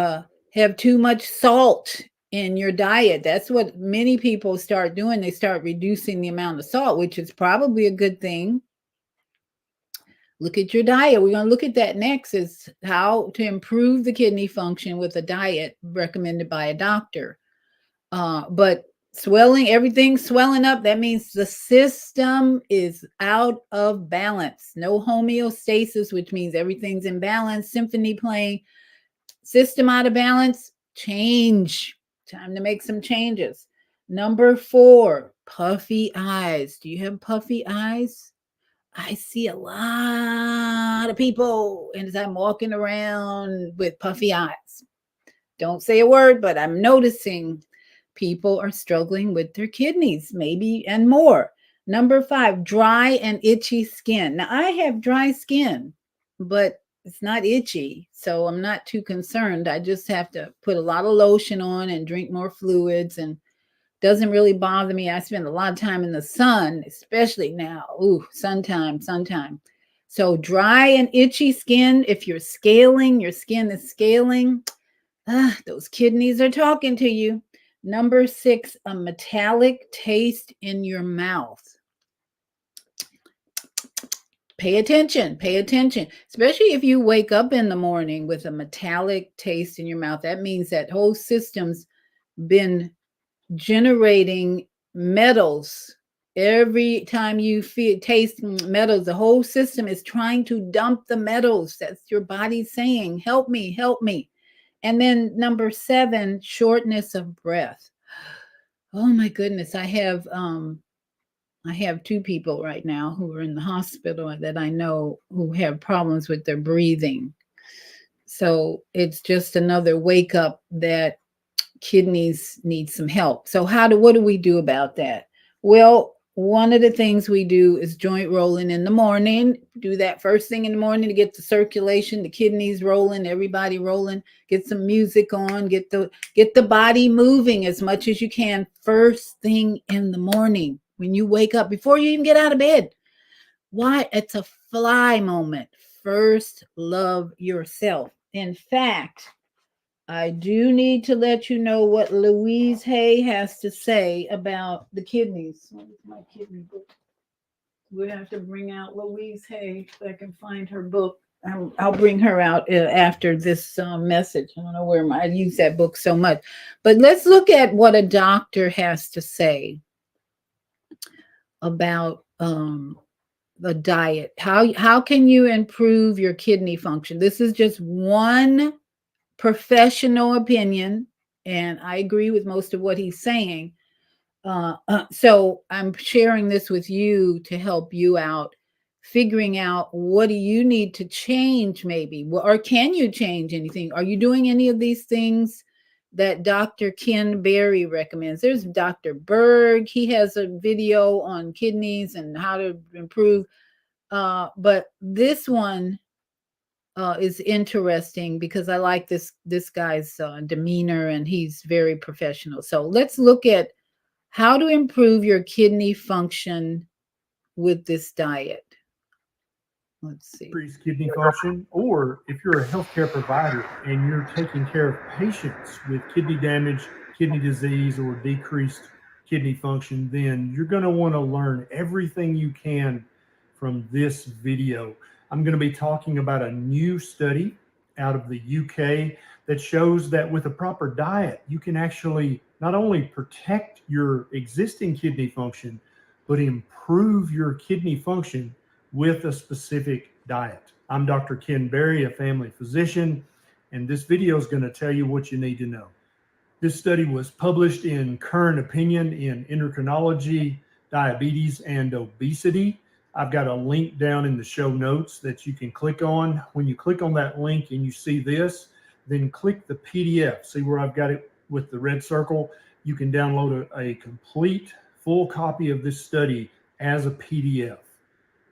have too much salt in your diet. That's what many people start doing. They start reducing the amount of salt, which is probably a good thing. Look at your diet. We're going to look at that next, is how to improve the kidney function with a diet recommended by a doctor. But everything swelling up, that means the system is out of balance. No homeostasis, which means everything's in balance, symphony playing. System out of balance, change. Time to make some changes. Number 4, puffy eyes. Do you have puffy eyes? I see a lot of people as I'm walking around with puffy eyes. Don't say a word, but I'm noticing people are struggling with their kidneys, maybe, and more. Number 5, dry and itchy skin. Now, I have dry skin, but it's not itchy, so I'm not too concerned. I just have to put a lot of lotion on and drink more fluids, and doesn't really bother me. I spend a lot of time in the sun, especially now. Ooh, sun time. So dry and itchy skin, if you're scaling, your skin is scaling, those kidneys are talking to you. Number 6, a metallic taste in your mouth. Pay attention, especially if you wake up in the morning with a metallic taste in your mouth. That means that whole system's been generating metals. Every time you taste metals, the whole system is trying to dump the metals. That's your body saying, help me. And then number 7, shortness of breath. Oh my goodness, I have 2 people right now who are in the hospital that I know who have problems with their breathing. So it's just another wake up that kidneys need some help. So what do we do about that? Well, one of the things we do is joint rolling in the morning. Do that first thing in the morning to get the circulation, the kidneys rolling, everybody rolling. Get some music on, get the body moving as much as you can first thing in the morning when you wake up, before you even get out of bed. Why? It's a fly moment. First, love yourself. In fact, I do need to let you know what Louise Hay has to say about the kidneys. What is my kidney book? We have to bring out Louise Hay if I can find her book. I'll bring her out after this message. I don't know where I use that book so much. But let's look at what a doctor has to say about the diet. How can you improve your kidney function? This is just one professional opinion, and I agree with most of what he's saying. So I'm sharing this with you to help you out, figuring out what do you need to change, maybe, or can you change anything? Are you doing any of these things that Dr. Ken Berry recommends? There's Dr. Berg. He has a video on kidneys and how to improve. But this one is interesting because I like this guy's demeanor, and he's very professional. So let's look at how to improve your kidney function with this diet. Let's see. Increase kidney function, or if you're a healthcare provider and you're taking care of patients with kidney damage, kidney disease, or decreased kidney function, then you're going to want to learn everything you can from this video. I'm going to be talking about a new study out of the UK that shows that with a proper diet, you can actually not only protect your existing kidney function, but improve your kidney function with a specific diet. I'm Dr. Ken Berry, a family physician, and this video is going to tell you what you need to know. This study was published in Current Opinion in Endocrinology, Diabetes, and Obesity. I've got a link down in the show notes that you can click on. When you click on that link and you see this, then click the PDF. See where I've got it with the red circle? You can download a complete full copy of this study as a PDF.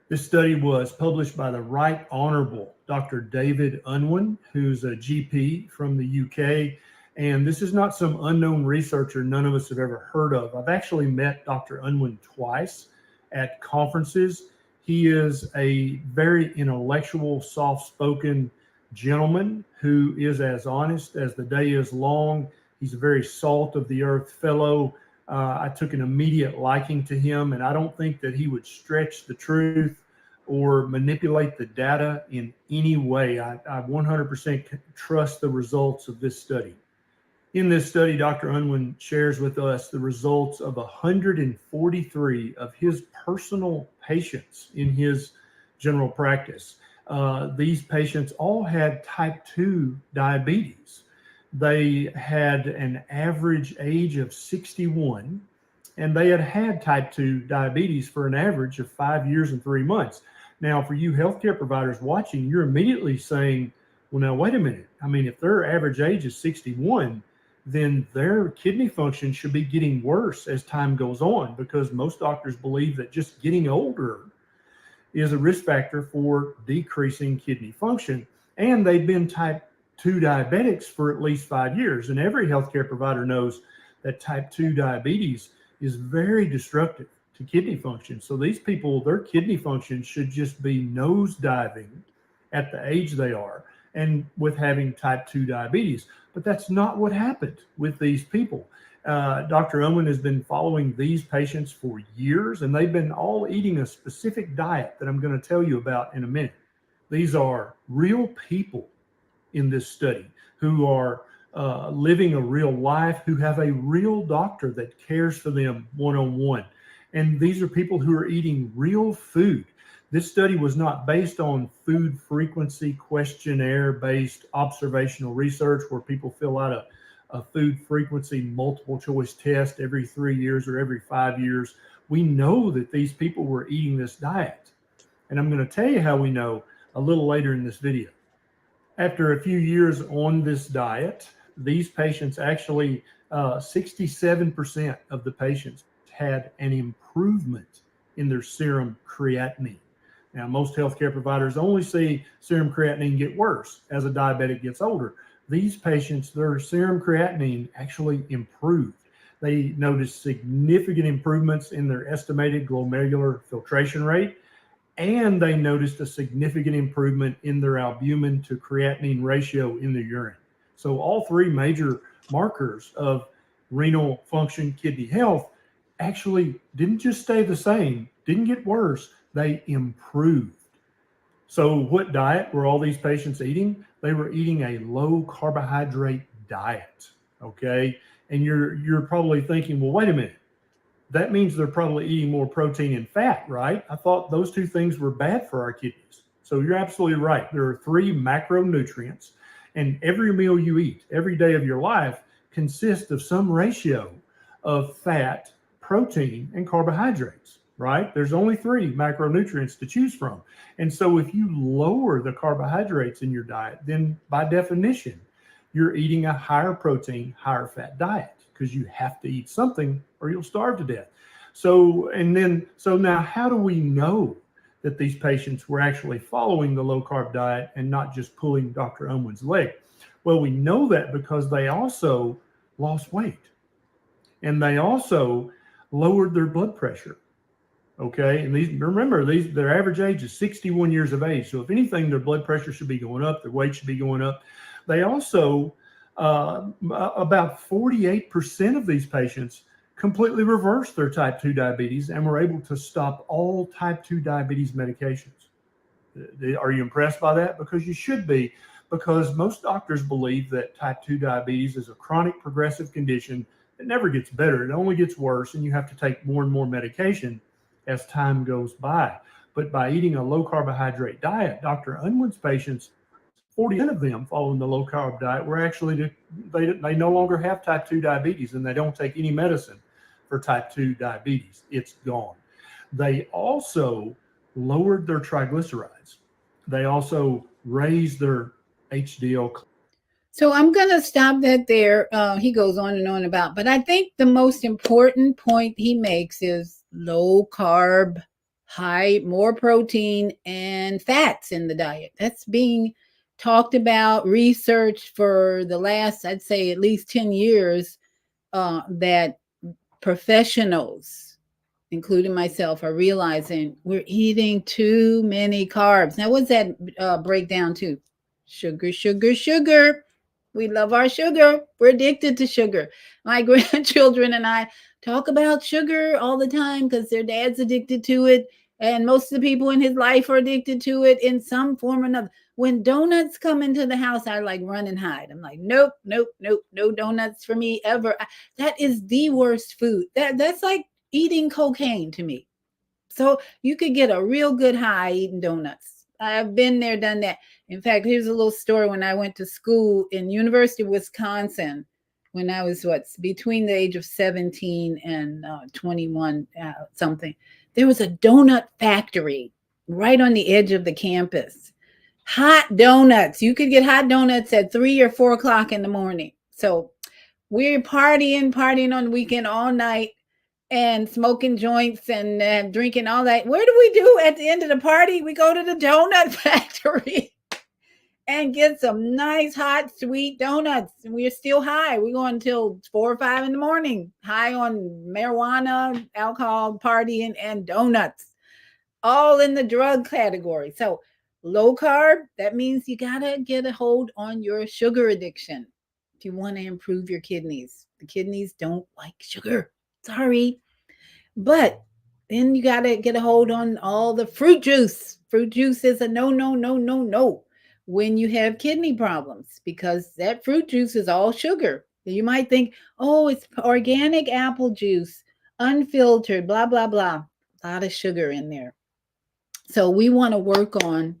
This study was published by the Right Honorable Dr. David Unwin, who's a GP from the UK. And this is not some unknown researcher none of us have ever heard of. I've actually met Dr. Unwin twice at conferences. He is a very intellectual, soft-spoken gentleman who is as honest as the day is long. He's a very salt of the earth fellow. I took an immediate liking to him, and I don't think that he would stretch the truth or manipulate the data in any way. I 100% trust the results of this study. In this study, Dr. Unwin shares with us the results of 143 of his personal patients in his general practice. These patients all had type 2 diabetes. They had an average age of 61, and they had had type 2 diabetes for an average of 5 years and 3 months. Now, for you healthcare providers watching, you're immediately saying, well, now, wait a minute. I mean, if their average age is 61, then their kidney function should be getting worse as time goes on, because most doctors believe that just getting older is a risk factor for decreasing kidney function. And they've been type 2 diabetics for at least 5 years. And every healthcare provider knows that type 2 diabetes is very destructive to kidney function. So these people, their kidney function should just be nosediving at the age they are and with having type 2 diabetes. But that's not what happened with these people. Dr. Unwin has been following these patients for years, and they've been all eating a specific diet that I'm going to tell you about in a minute. These are real people in this study who are living a real life, who have a real doctor that cares for them one-on-one. And these are people who are eating real food. This study was not based on food frequency questionnaire-based observational research where people fill out a food frequency multiple choice test every 3 years or every 5 years. We know that these people were eating this diet. And I'm going to tell you how we know a little later in this video. After a few years on this diet, these patients actually, 67% of the patients had an improvement in their serum creatinine. Now, most healthcare providers only see serum creatinine get worse as a diabetic gets older. These patients, their serum creatinine actually improved. They noticed significant improvements in their estimated glomerular filtration rate, and they noticed a significant improvement in their albumin to creatinine ratio in the urine. So all three major markers of renal function, kidney health actually didn't just stay the same, didn't get worse, they improved. So what diet were all these patients eating? They were eating a low carbohydrate diet, okay? And you're probably thinking, well, wait a minute. that means they're probably eating more protein and fat, right? I thought those two things were bad for our kidneys. So you're absolutely right. There are 3 macronutrients, and every meal you eat every day of your life consists of some ratio of fat, protein, and carbohydrates, right? There's only 3 macronutrients to choose from. And so if you lower the carbohydrates in your diet, then by definition, you're eating a higher protein, higher fat diet, because you have to eat something or you'll starve to death. So now how do we know that these patients were actually following the low carb diet and not just pulling Dr. Unwin's leg? Well, we know that because they also lost weight and they also lowered their blood pressure. Okay, and their average age is 61 years of age. So if anything, their blood pressure should be going up, their weight should be going up. They also about 48% of these patients completely reversed their type 2 diabetes and were able to stop all type 2 diabetes medications. Are you impressed by that? Because you should be, because most doctors believe that type 2 diabetes is a chronic progressive condition that never gets better. It only gets worse, and you have to take more and more medication as time goes by. But by eating a low carbohydrate diet, Dr. Unwin's patients, 40% of them following the low carb diet were actually, they no longer have type 2 diabetes, and they don't take any medicine for type 2 diabetes. It's gone. They also lowered their triglycerides. They also raised their HDL. So I'm going to stop that there. He goes on and on about, but I think the most important point he makes is low carb, high, more protein and fats in the diet. That's being talked about, researched for the last, I'd say at least 10 years, that professionals, including myself, are realizing we're eating too many carbs. Now, what's that break down to? Sugar, sugar, sugar. We love our sugar. We're addicted to sugar. My grandchildren and I talk about sugar all the time because their dad's addicted to it. And most of the people in his life are addicted to it in some form or another. When donuts come into the house, I like run and hide. I'm like, nope, nope, nope, no donuts for me ever. That is the worst food. That's like eating cocaine to me. So you could get a real good high eating donuts. I've been there, done that. In fact, here's a little story. When I went to school in University of Wisconsin, when I was between the age of 17 and 21 something, there was a donut factory right on the edge of the campus. Hot donuts. You could get hot donuts at 3 or 4 o'clock in the morning. So we're partying on the weekend all night and smoking joints and drinking all that. Where do we do at the end of the party? We go to the donut factory and get some nice hot sweet donuts. And we're still high. We go until 4 or 5 in the morning, high on marijuana, alcohol, partying, and donuts, all in the drug category. So low carb, that means you gotta get a hold on your sugar addiction if you want to improve your kidneys. The kidneys don't like sugar. Sorry. But then you got to get a hold on all the fruit juice. Fruit juice is a no, no, no, no, no when you have kidney problems, because that fruit juice is all sugar. You might think, oh, it's organic apple juice, unfiltered, blah, blah, blah. A lot of sugar in there. So we want to work on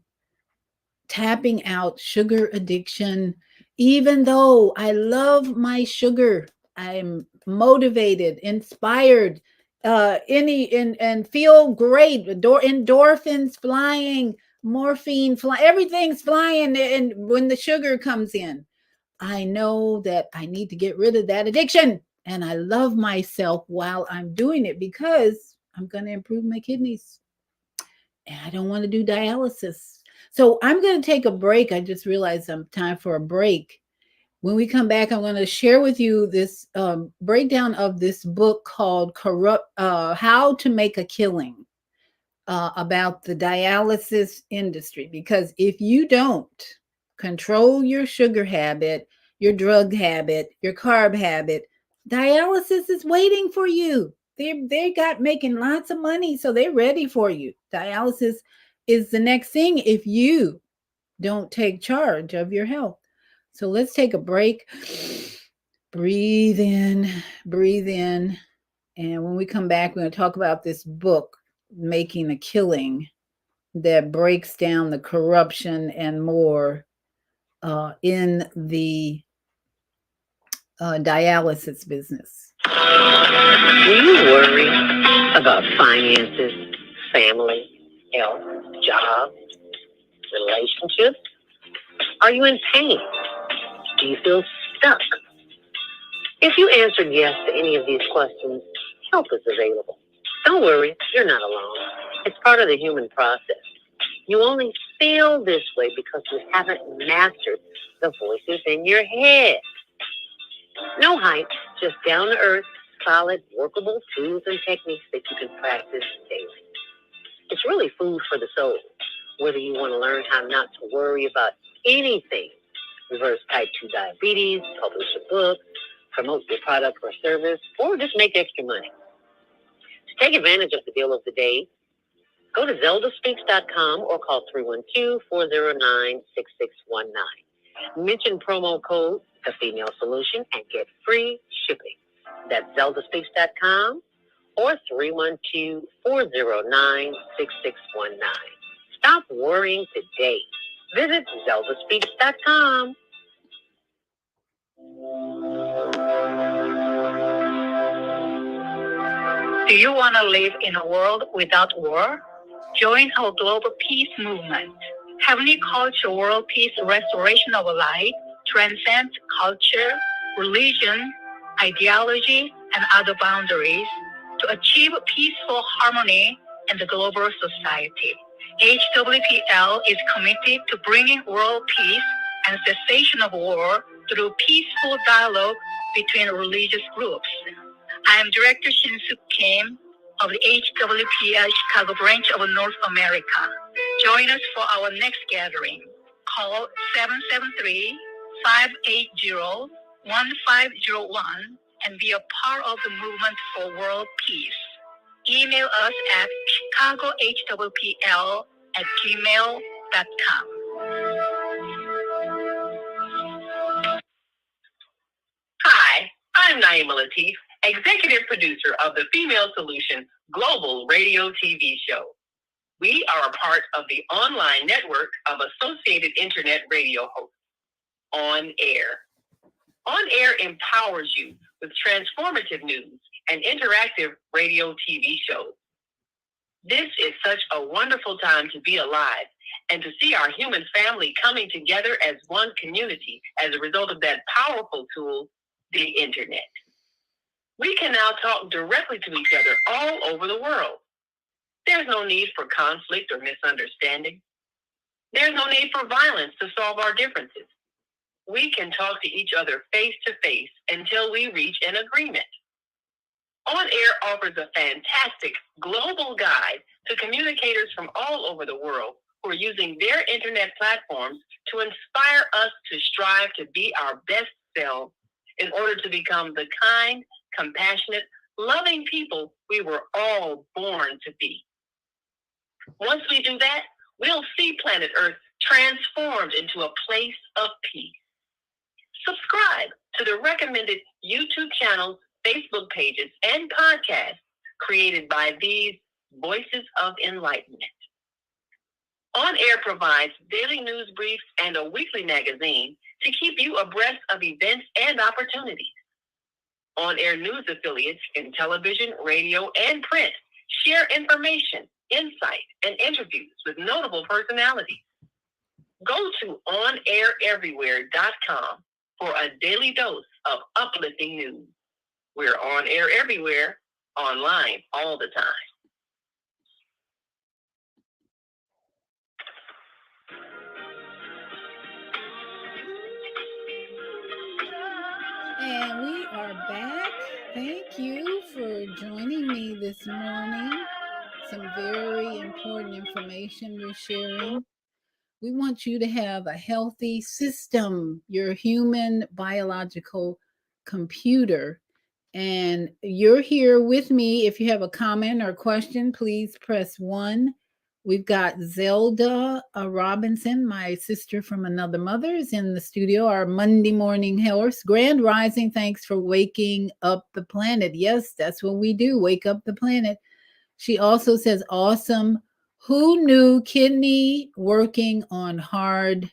tapping out sugar addiction. Even though I love my sugar, I'm motivated, inspired, and feel great. Endorphins flying, morphine flying, everything's flying. And when the sugar comes in, I know that I need to get rid of that addiction. And I love myself while I'm doing it because I'm going to improve my kidneys. And I don't want to do dialysis. So I'm going to take a break. I just realized I'm time for a break. When we come back, I'm going to share with you this breakdown of this book called How to Make a Killing, about the dialysis industry. Because if you don't control your sugar habit, your drug habit, your carb habit, dialysis is waiting for you. They got making lots of money, so they're ready for you. Dialysis is the next thing if you don't take charge of your health. So let's take a break. Breathe in, And when we come back, we're going to talk about this book, Making a Killing, that breaks down the corruption and more in the dialysis business. Do you worry about finances, family, health, job, relationships? Are you in pain? Do you feel stuck? If you answered yes to any of these questions, help is available. Don't worry, you're not alone. It's part of the human process. You only feel this way because you haven't mastered the voices in your head. No hype, just down-to-earth, solid, workable tools and techniques that you can practice daily. It's really food for the soul. Whether you want to learn how not to worry about anything, reverse type 2 diabetes, publish a book, promote your product or service, or just make extra money. To take advantage of the deal of the day, go to zeldaspeaks.com or call 312-409-6619. Mention promo code The Female Solution and get free shipping. That's zeldaspeaks.com or 312-409-6619. Stop worrying today. Visit zeldaspeaks.com. Do you want to live in a world without war? Join our global peace movement. Heavenly Culture World Peace Restoration of Light transcends culture, religion, ideology, and other boundaries to achieve peaceful harmony in the global society. HWPL is committed to bringing world peace and cessation of war through peaceful dialogue between religious groups. I am Director Shin-Suk Kim of the HWPL Chicago branch of North America. Join us for our next gathering. Call 773-580-1501 and be a part of the movement for world peace. Email us at chicagohwpl@gmail.com. Hi, I'm Naima Latif, executive producer of the Female Solution Global Radio TV show. We are a part of the online network of Associated Internet Radio hosts, On Air. On Air empowers you with transformative news and interactive radio TV shows. This is such a wonderful time to be alive and to see our human family coming together as one community as a result of that powerful tool, the internet. We can now talk directly to each other all over the world. There's no need for conflict or misunderstanding. There's no need for violence to solve our differences. We can talk to each other face to face until we reach an agreement. On Air offers a fantastic global guide to communicators from all over the world who are using their internet platforms to inspire us to strive to be our best selves in order to become the kind, compassionate, loving people we were all born to be. Once we do that, we'll see planet Earth transformed into a place of peace. Subscribe to the recommended YouTube channels, Facebook pages, and podcasts created by these Voices of Enlightenment. On Air provides daily news briefs and a weekly magazine to keep you abreast of events and opportunities. On Air news affiliates in television, radio, and print share information, insight, and interviews with notable personalities. Go to onaireverywhere.com for a daily dose of uplifting news. We're on air everywhere, online all the time. And we are back. Thank you for joining me this morning. Some very important information we're sharing. We want you to have a healthy system, your human biological computer. And you're here with me. If you have a comment or question, please press 1. We've got Zelda Robinson, my sister from another mother, is in the studio. Our Monday morning horse. Grand Rising, thanks for waking up the planet. Yes, that's what we do, wake up the planet. She also says, awesome. Who knew kidney working on hard?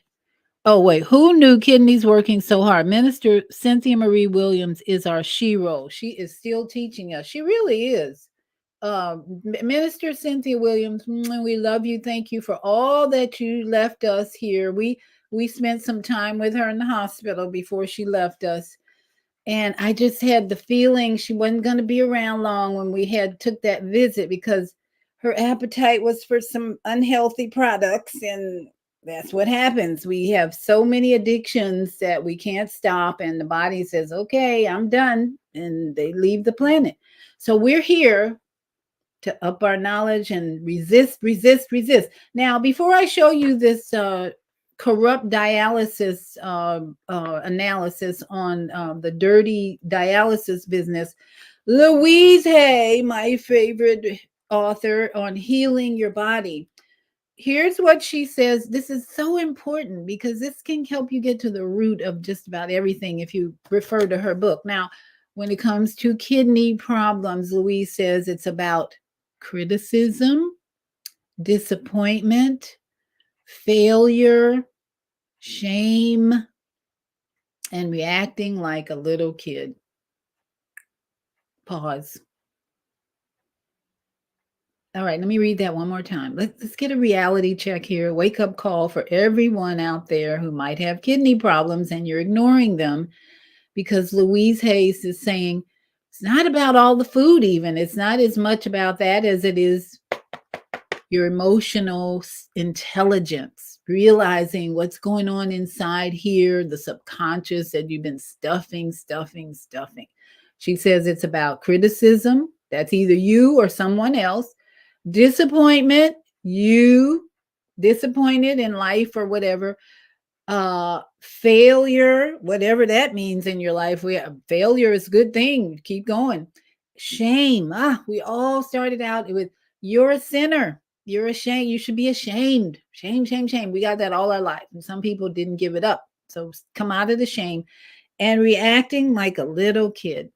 Oh, wait. Who knew kidneys working so hard? Minister Cynthia Marie Williams is our shero. She is still teaching us. She really is. Minister Cynthia Williams, we love you. Thank you for all that you left us here. We spent some time with her in the hospital before she left us. And I just had the feeling she wasn't going to be around long when we took that visit, because her appetite was for some unhealthy products, and that's what happens. We have so many addictions that we can't stop, and the body says, okay, I'm done, and they leave the planet. So we're here to up our knowledge and resist. Now, before I show you this corrupt dialysis analysis on the dirty dialysis business, Louise Hay, my favorite author on healing your body, here's what she says. This is so important because this can help you get to the root of just about everything if you refer to her book. Now, when it comes to kidney problems, Louise says it's about criticism, disappointment, failure, shame, and reacting like a little kid. Pause. All right, let me read that one more time. Let's get a reality check here. Wake up call for everyone out there who might have kidney problems and you're ignoring them, because Louise Hayes is saying it's not about all the food, even. It's not as much about that as it is your emotional intelligence, realizing what's going on inside here, the subconscious that you've been stuffing. She says it's about criticism. That's either you or someone else. Disappointment, you disappointed in life or whatever. Failure, whatever that means in your life. Failure is a good thing. Keep going. Shame. We all started out with, you're a sinner. You're ashamed. You should be ashamed. Shame. We got that all our life. And some people didn't give it up. So come out of the shame. And reacting like a little kid.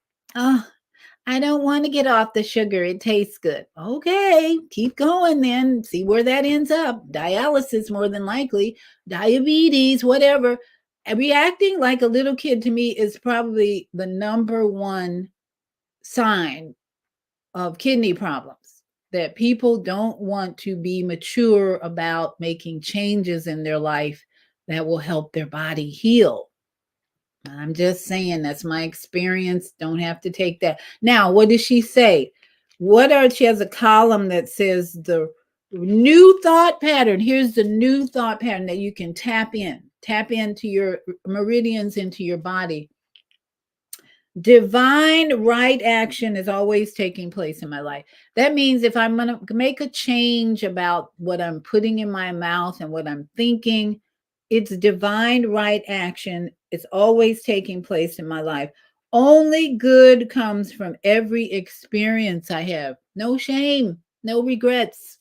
I don't want to get off the sugar. It tastes good. Okay, keep going then. See where that ends up. Dialysis, more than likely, diabetes, whatever. Reacting like a little kid, to me, is probably the number one sign of kidney problems, that people don't want to be mature about making changes in their life that will help their body heal. I'm just saying, that's my experience. Don't have to take that. Now, what does she say? She has a column that says the new thought pattern. Here's the new thought pattern that you can tap into your meridians, into your body. Divine right action is always taking place in my life. That means if I'm going to make a change about what I'm putting in my mouth and what I'm thinking, it's divine right action. It's always taking place in my life. Only good comes from every experience I have. No shame, no regrets.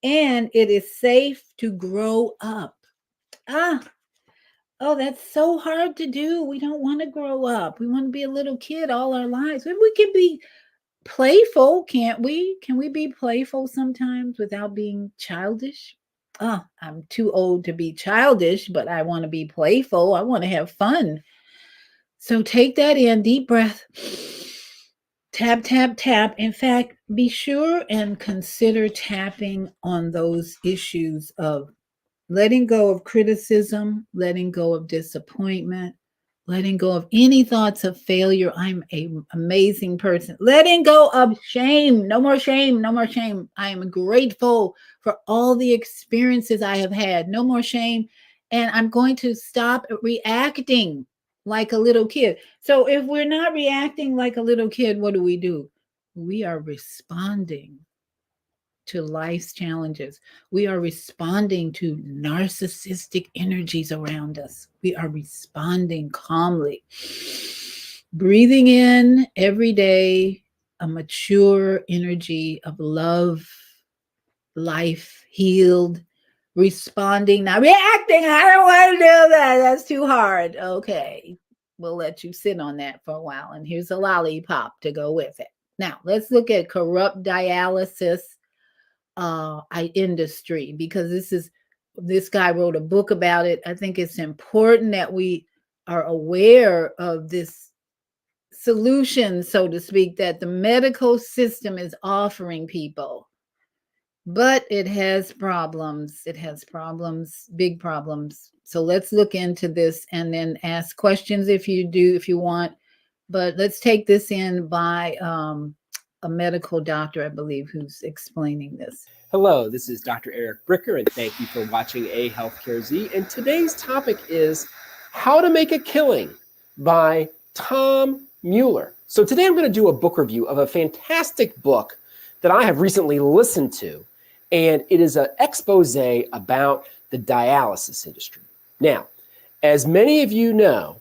And it is safe to grow up. Oh, that's so hard to do. We don't want to grow up. We want to be a little kid all our lives. We can be playful, can't we? Can we be playful sometimes without being childish? I'm too old to be childish, but I want to be playful. I want to have fun. So take that in, deep breath. Tap, tap, tap. In fact, be sure and consider tapping on those issues of letting go of criticism, letting go of disappointment, letting go of any thoughts of failure. I'm an amazing person. Letting go of shame. No more shame. No more shame. I am grateful for all the experiences I have had. No more shame. And I'm going to stop reacting like a little kid. So if we're not reacting like a little kid, what do? We are responding to life's challenges. We are responding to narcissistic energies around us. We are responding calmly, breathing in every day a mature energy of love, life, healed, responding, not reacting. I don't want to do that. That's too hard. Okay. We'll let you sit on that for a while. And here's a lollipop to go with it. Now, let's look at corrupt dialysis industry, because this guy wrote a book about it. I think it's important that we are aware of this solution, so to speak, that the medical system is offering people. But it has problems. It has problems, big problems. So let's look into this and then ask questions if you want. But let's take this in by a medical doctor, I believe, who's explaining this. Hello, this is Dr. Eric Bricker, and thank you for watching A Healthcare Z. And today's topic is How to Make a Killing by Tom Mueller. So today I'm going to do a book review of a fantastic book that I have recently listened to, and it is an expose about the dialysis industry. Now, as many of you know,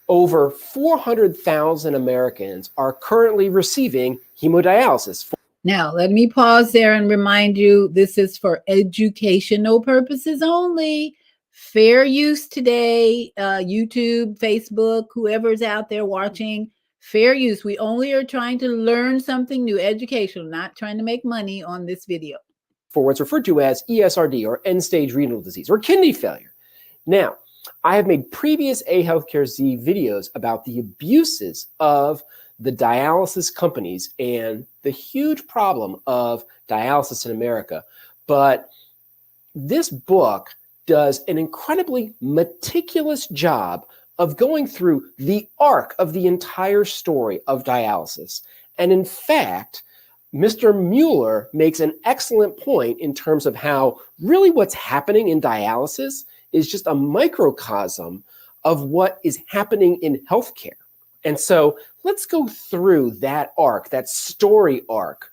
over 400,000 Americans are currently receiving hemodialysis. Now, let me pause there and remind you, this is for educational purposes only. Fair use today, YouTube, Facebook, whoever's out there watching, fair use. We only are trying to learn something new, educational, not trying to make money on this video. For what's referred to as ESRD, or end-stage renal disease, or kidney failure. Now, I have made previous A Healthcare Z videos about the abuses of the dialysis companies and the huge problem of dialysis in America. But this book does an incredibly meticulous job of going through the arc of the entire story of dialysis. And in fact, Mr. Mueller makes an excellent point in terms of how really what's happening in dialysis is just a microcosm of what is happening in healthcare. And so let's go through that arc, that story arc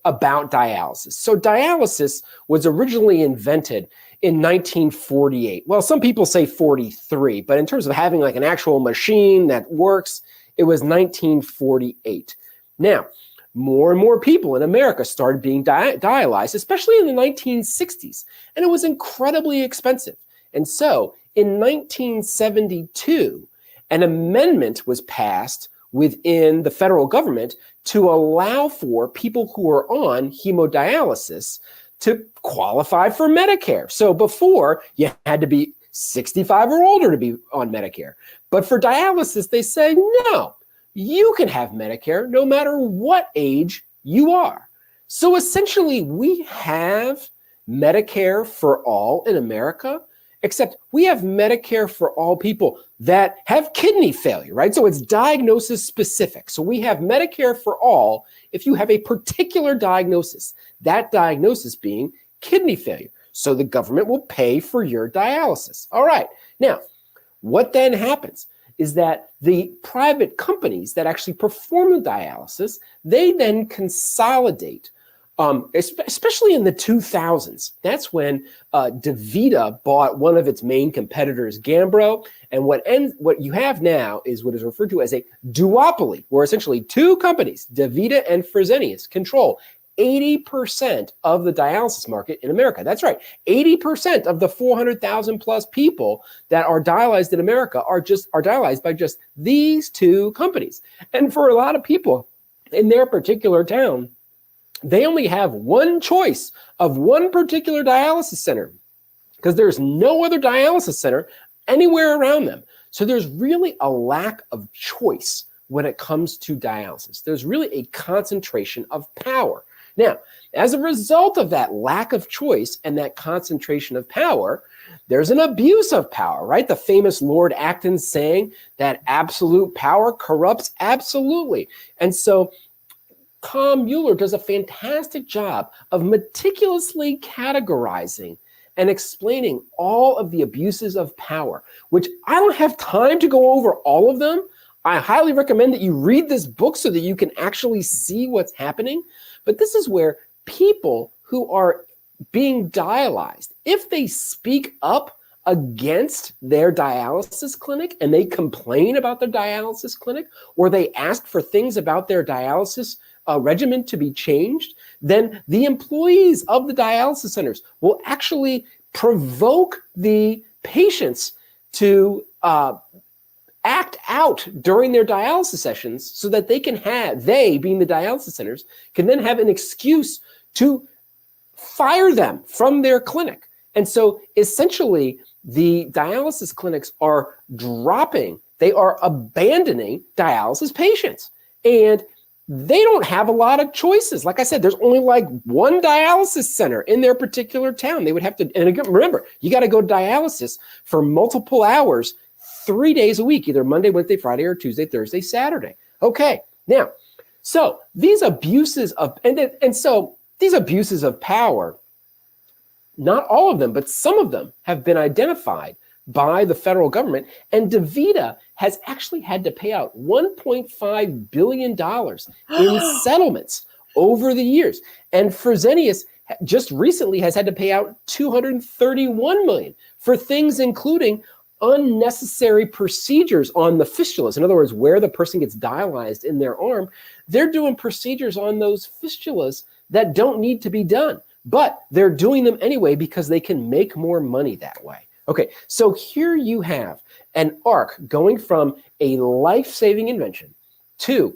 about dialysis. So dialysis was originally invented in 1948. Well, some people say 43, but in terms of having like an actual machine that works, it was 1948. Now, more and more people in America started being dialyzed, especially in the 1960s, and it was incredibly expensive. And so in 1972, an amendment was passed within the federal government to allow for people who are on hemodialysis to qualify for Medicare. So before, you had to be 65 or older to be on Medicare. But for dialysis, they say, no, you can have Medicare no matter what age you are. So essentially, we have Medicare for all in America, except we have Medicare for all people that have kidney failure, right? So it's diagnosis specific. So we have Medicare for all if you have a particular diagnosis, that diagnosis being kidney failure. So the government will pay for your dialysis. All right. Now, what then happens is that the private companies that actually perform the dialysis, they then consolidate, especially in the 2000s. That's when DaVita bought one of its main competitors, Gambro, and what you have now is what is referred to as a duopoly, where essentially two companies, DaVita and Fresenius, control 80% of the dialysis market in America. That's right. 80% of the 400,000 plus people that are dialyzed in America are dialyzed by just these two companies. And for a lot of people in their particular town, they only have one choice of one particular dialysis center because there's no other dialysis center anywhere around them. So there's really a lack of choice when it comes to dialysis. There's really a concentration of power. Now, as a result of that lack of choice and that concentration of power, there's an abuse of power, right? The famous Lord Acton saying that absolute power corrupts absolutely. And so Tom Mueller does a fantastic job of meticulously categorizing and explaining all of the abuses of power, which I don't have time to go over all of them. I highly recommend that you read this book so that you can actually see what's happening. But this is where people who are being dialyzed, if they speak up against their dialysis clinic and they complain about their dialysis clinic, or they ask for things about their dialysis regimen to be changed, then the employees of the dialysis centers will actually provoke the patients to act out during their dialysis sessions so that they can have, they being the dialysis centers, can then have an excuse to fire them from their clinic. And so essentially the dialysis clinics are dropping, they are abandoning dialysis patients. And they don't have a lot of choices. Like I said, there's only like one dialysis center in their particular town. They would have to, and again, remember, you got to go to dialysis for multiple hours, 3 days a week, either Monday, Wednesday, Friday, or Tuesday, Thursday, Saturday. Okay, now, so these abuses of, so these abuses of power, not all of them, but some of them have been identified by the federal government, and DaVita has actually had to pay out $1.5 billion in settlements over the years. And Fresenius just recently has had to pay out $231 million for things including unnecessary procedures on the fistulas. In other words, where the person gets dialyzed in their arm, they're doing procedures on those fistulas that don't need to be done, but they're doing them anyway because they can make more money that way. Okay, so here you have an arc going from a life-saving invention to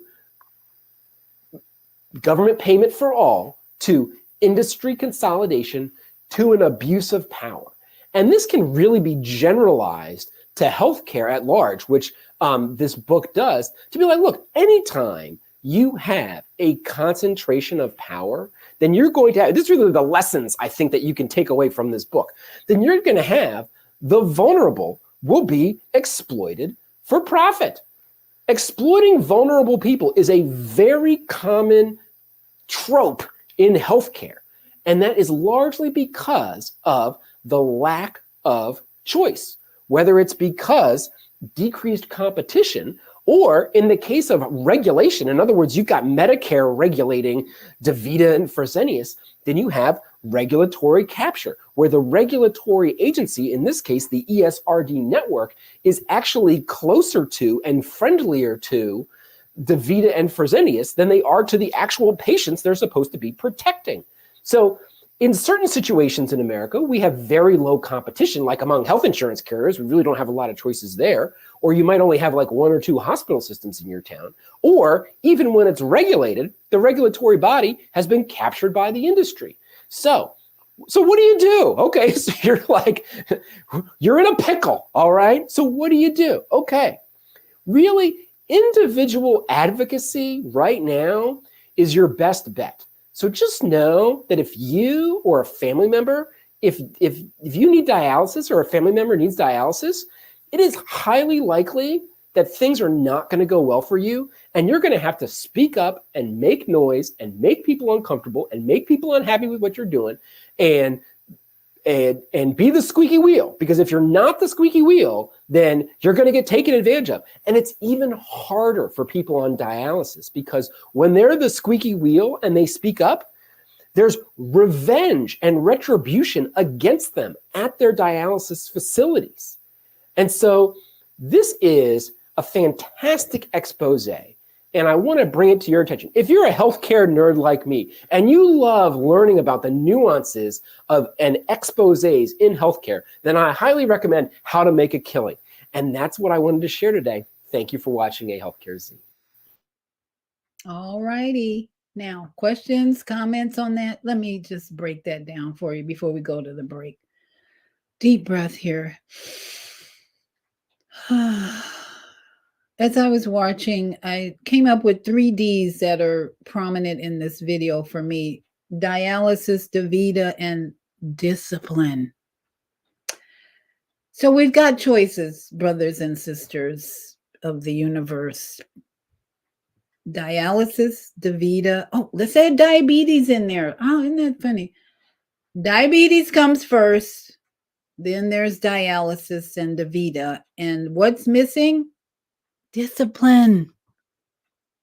government payment for all to industry consolidation to an abuse of power. And this can really be generalized to healthcare at large, which this book does, to be like, look, anytime you have a concentration of power, then you're going to have, this is really the lessons I think that you can take away from this book, then you're going to have the vulnerable will be exploited for profit. Exploiting vulnerable people is a very common trope in healthcare. And that is largely because of the lack of choice, whether it's because decreased competition, or in the case of regulation, in other words, you've got Medicare regulating DaVita and Fresenius, then you have regulatory capture, where the regulatory agency, in this case, the ESRD network, is actually closer to and friendlier to DaVita and Fresenius than they are to the actual patients they're supposed to be protecting. So in certain situations in America, we have very low competition, like among health insurance carriers. We really don't have a lot of choices there. Or you might only have like 1 or 2 hospital systems in your town. Or even when it's regulated, the regulatory body has been captured by the industry. So what do you do? Okay, so you're like, you're in a pickle, all right? So what do you do? Okay, really, individual advocacy right now is your best bet. So just know that if you or a family member, if you need dialysis or a family member needs dialysis, it is highly likely that things are not going to go well for you, and you're going to have to speak up and make noise and make people uncomfortable and make people unhappy with what you're doing, and be the squeaky wheel. Because if you're not the squeaky wheel, then you're going to get taken advantage of. And it's even harder for people on dialysis, because when they're the squeaky wheel and they speak up, there's revenge and retribution against them at their dialysis facilities. And so this is a fantastic expose, and I want to bring it to your attention. If you're a healthcare nerd like me, and you love learning about the nuances of an exposés in healthcare, then I highly recommend How to Make a Killing. And that's what I wanted to share today. Thank you for watching A Healthcare Z. All righty. Now, questions, comments on that? Let me just break that down for you before we go to the break. Deep breath here. As I was watching, I came up with 3 Ds that are prominent in this video for me: dialysis, DaVita, and discipline. So we've got choices, brothers and sisters of the universe. Dialysis, DaVita. Oh, let's add diabetes in there. Oh, isn't that funny? Diabetes comes first. Then there's dialysis and DaVita. And what's missing? Discipline.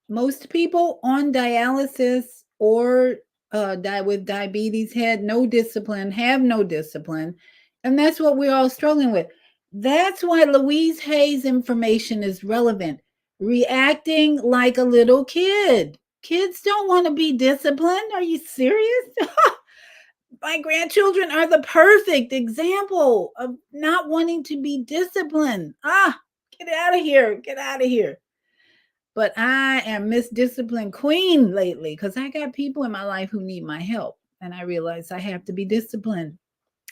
Most people on dialysis or with diabetes have no discipline, And that's what we're all struggling with. That's why Louise Hay's information is relevant. Reacting like a little kid. Kids don't want to be disciplined. Are you serious? My grandchildren are the perfect example of not wanting to be disciplined. Get out of here. Get out of here. But I am Miss Discipline Queen lately because I got people in my life who need my help. And I realize I have to be disciplined.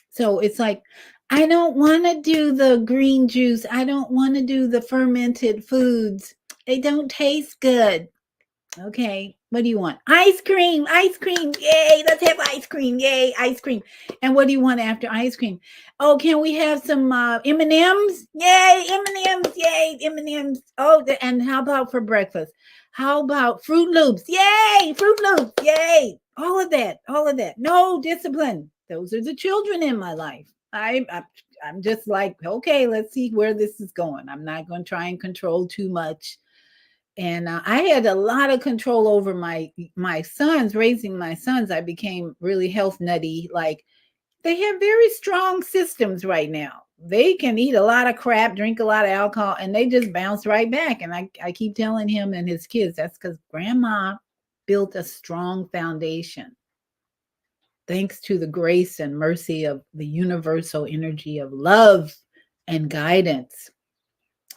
So it's like, I don't want to do the green juice. I don't want to do the fermented foods. They don't taste good. Okay, what do you want? Ice cream, ice cream. Yay, let's have ice cream. Yay, ice cream. And what do you want after ice cream? Oh, can we have some M&Ms? Yay, M&Ms. Yay, M&Ms. Oh, and how about for breakfast? How about Fruit Loops? Yay, Fruit Loops. Yay. All of that. No discipline. Those are the children in my life. I'm just like, okay, let's see where this is going. I'm not going to try and control too much. And I had a lot of control over my sons, raising my sons. I became really health nutty. Like, they have very strong systems right now. They can eat a lot of crap, drink a lot of alcohol, and they just bounce right back. And I keep telling him and his kids, that's because grandma built a strong foundation. Thanks to the grace and mercy of the universal energy of love and guidance.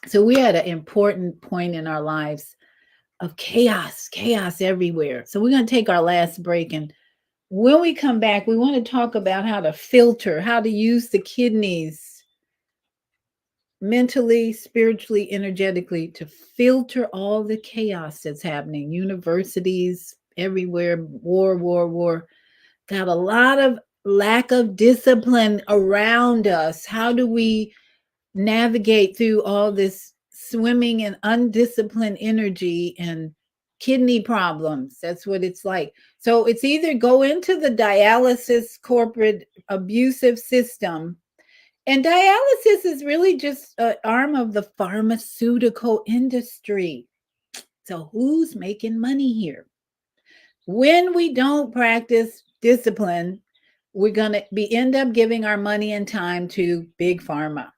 So we had an important point in our lives of chaos everywhere. So we're going to take our last break. And when we come back, we want to talk about how to filter, how to use the kidneys mentally, spiritually, energetically to filter all the chaos that's happening. Universities everywhere, war. Got a lot of lack of discipline around us. How do we navigate through all this swimming in undisciplined energy and kidney problems? That's what it's like. So it's either go into the dialysis corporate abusive system, and dialysis is really just an arm of the pharmaceutical industry. So who's making money here? When we don't practice discipline, we're going to end up giving our money and time to big pharma.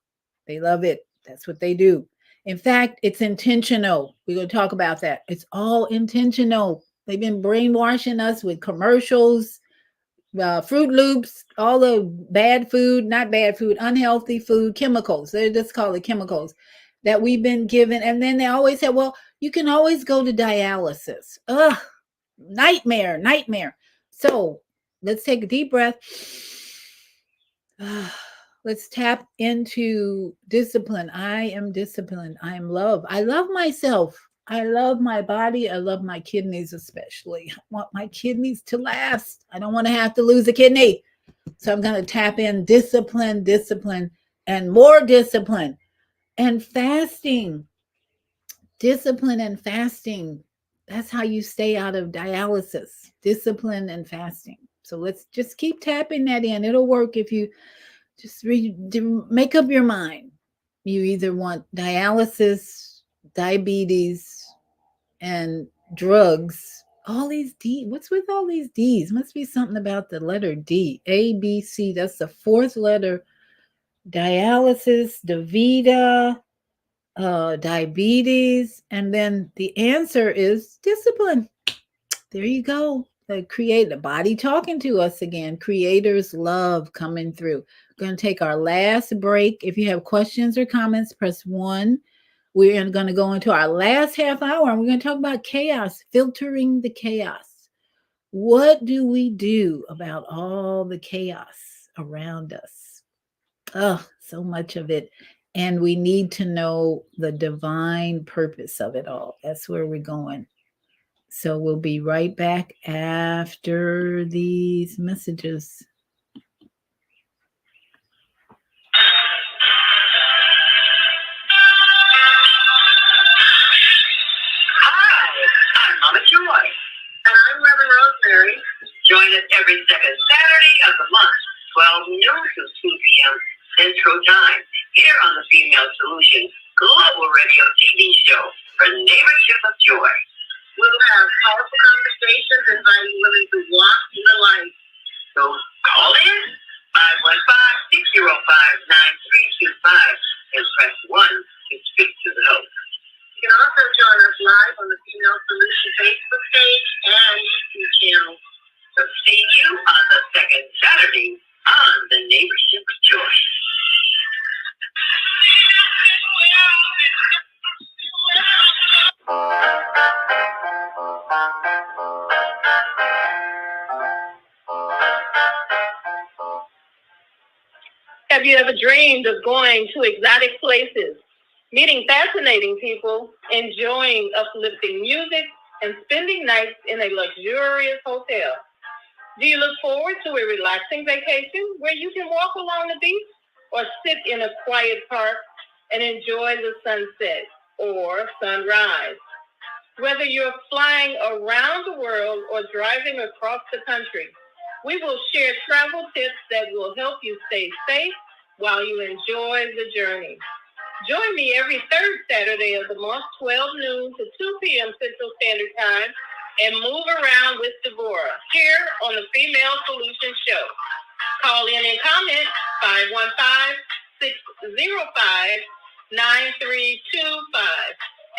They love it. That's what they do. In fact, it's intentional. We're going to talk about that. It's all intentional. They've been brainwashing us with commercials, Fruit Loops, all the bad food, not bad food, unhealthy food, chemicals. They just call it chemicals that we've been given. And then they always say, well, you can always go to dialysis. Ugh, nightmare. So let's take a deep breath. Let's tap into discipline. I am disciplined. I am love. I love myself. I love my body. I love my kidneys, especially. I want my kidneys to last. I don't want to have to lose a kidney. So I'm going to tap in discipline, and more discipline. And fasting. Discipline and fasting. That's how you stay out of dialysis. Discipline and fasting. So let's just keep tapping that in. It'll work if you just make up your mind. You either want dialysis, diabetes, and drugs. All these D. What's with all these D's? Must be something about the letter D. A, B, C. That's the fourth letter. Dialysis, DaVita, diabetes, and then the answer is discipline. There you go. The body talking to us again. Creator's love coming through. We're going to take our last break. If you have questions or comments, press 1. We're going to go into our last half hour, and we're going to talk about chaos, filtering the chaos. What do we do about all the chaos around us? Oh, so much of it. And we need to know the divine purpose of it all. That's where we're going. So we'll be right back after these messages. Hi, I'm Mama Joy. And I'm Reverend Rosemary. Join us every second Saturday of the month, 12 noon to 2 p.m. Central Time, here on the Female Solution Global Radio TV show for Neighborship of Joy. We'll have powerful conversations inviting women to walk in the light. So call in Have you ever dreamed of going to exotic places, meeting fascinating people, enjoying uplifting music, and spending nights in a luxurious hotel? Do you look forward to a relaxing vacation where you can walk along the beach or sit in a quiet park and enjoy the sunset or sunrise? Whether you're flying around the world or driving across the country, we will share travel tips that will help you stay safe while you enjoy the journey. Join me every third Saturday of the month, 12 noon to 2 p.m. Central Standard Time, and move around with Deborah here on the Female Solution Show. Call in and comment 515-605-9325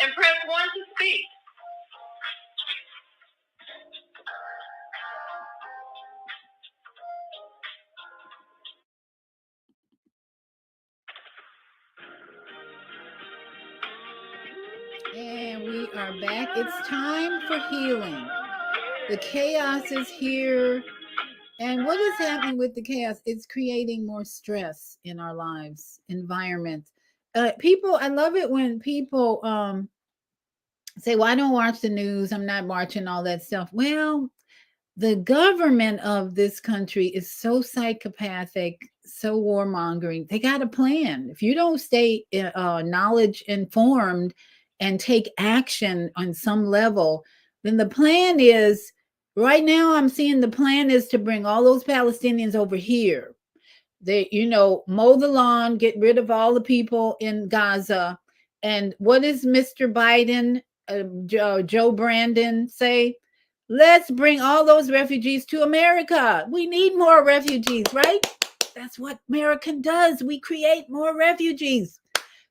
and press 1 to speak. And we are back. It's time for healing. The chaos is here. And what is happening with the chaos? It's creating more stress in our lives, environments. People, I love it when people say, well, I don't watch the news. I'm not watching all that stuff. Well, the government of this country is so psychopathic, so warmongering. They got a plan. If you don't stay knowledge informed and take action on some level, then the plan is, right now I'm seeing the plan is to bring all those Palestinians over here. They, mow the lawn, get rid of all the people in Gaza. And what does Mr. Biden, Joe Brandon say? Let's bring all those refugees to America. We need more refugees, right? That's what America does. We create more refugees.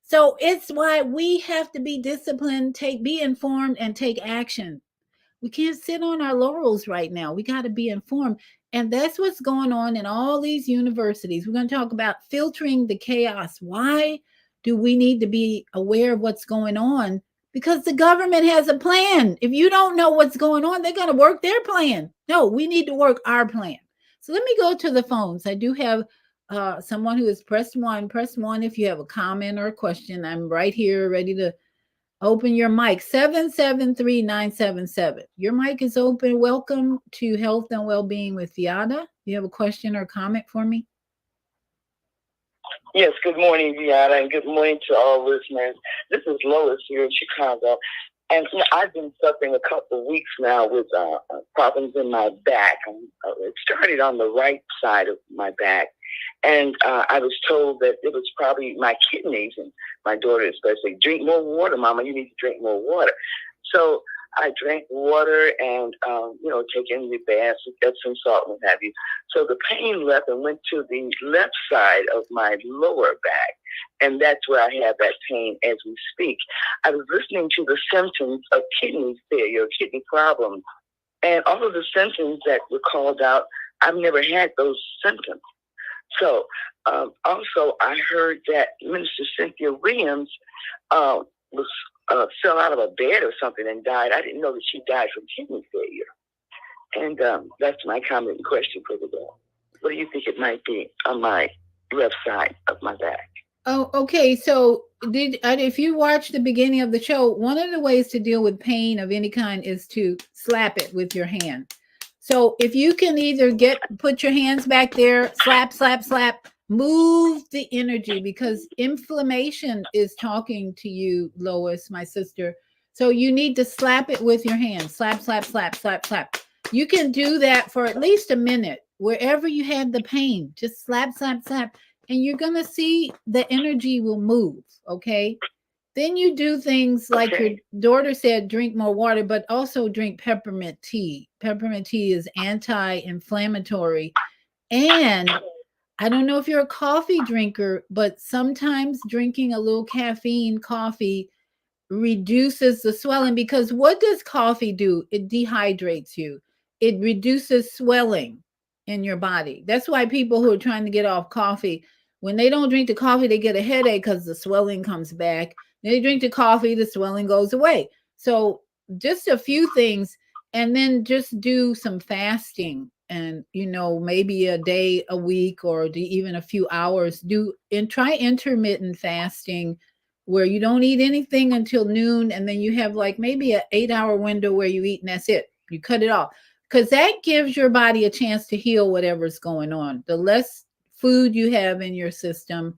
So it's why we have to be disciplined, be informed, and take action. We can't sit on our laurels right now. We got to be informed. And that's what's going on in all these universities. We're going to talk about filtering the chaos. Why do we need to be aware of what's going on? Because the government has a plan. If you don't know what's going on, they're going to work their plan. No, we need to work our plan. So let me go to the phones. I do have someone who has pressed one. Press one if you have a comment or a question. I'm right here ready to open your mic. 773-977. Your mic is open. Welcome to Health and Wellbeing with Viata. Do you have a question or comment for me? Yes, good morning, Viata, and good morning to all listeners. This is Lois here in Chicago. And I've been suffering a couple of weeks now with problems in my back. It started on the right side of my back. And I was told that it was probably my kidneys, and my daughter especially, drink more water, Mama, you need to drink more water. So I drank water and, taking the baths with Epsom salt and what have you. So the pain left and went to the left side of my lower back. And that's where I have that pain as we speak. I was listening to the symptoms of kidney failure, kidney problems, and all of the symptoms that were called out, I've never had those symptoms. So also I heard that Minister Cynthia Williams fell out of a bed or something and died. I didn't know that she died from kidney failure. And that's my comment and question for the day. What do you think it might be on my left side of my back? Oh, okay. So if you watch the beginning of the show, one of the ways to deal with pain of any kind is to slap it with your hand. So if you can either put your hands back there, slap, slap, slap, move the energy, because inflammation is talking to you, Lois, my sister. So you need to slap it with your hand. Slap, slap, slap, slap, slap. You can do that for at least a minute, wherever you have the pain. Just slap, slap, slap. And you're going to see the energy will move, okay? Then you do things like your daughter said, drink more water, but also drink peppermint tea. Peppermint tea is anti-inflammatory. And I don't know if you're a coffee drinker, but sometimes drinking a little caffeine coffee reduces the swelling, because what does coffee do? It dehydrates you. It reduces swelling in your body. That's why people who are trying to get off coffee, when they don't drink the coffee, they get a headache because the swelling comes back. They drink the coffee, the swelling goes away. So just a few things, and then just do some fasting. and maybe a day a week, or even a few hours. Try intermittent fasting, where you don't eat anything until noon, and then you have like maybe an 8-hour window where you eat, and that's it. You cut it off, because that gives your body a chance to heal whatever's going on. The less food you have in your system,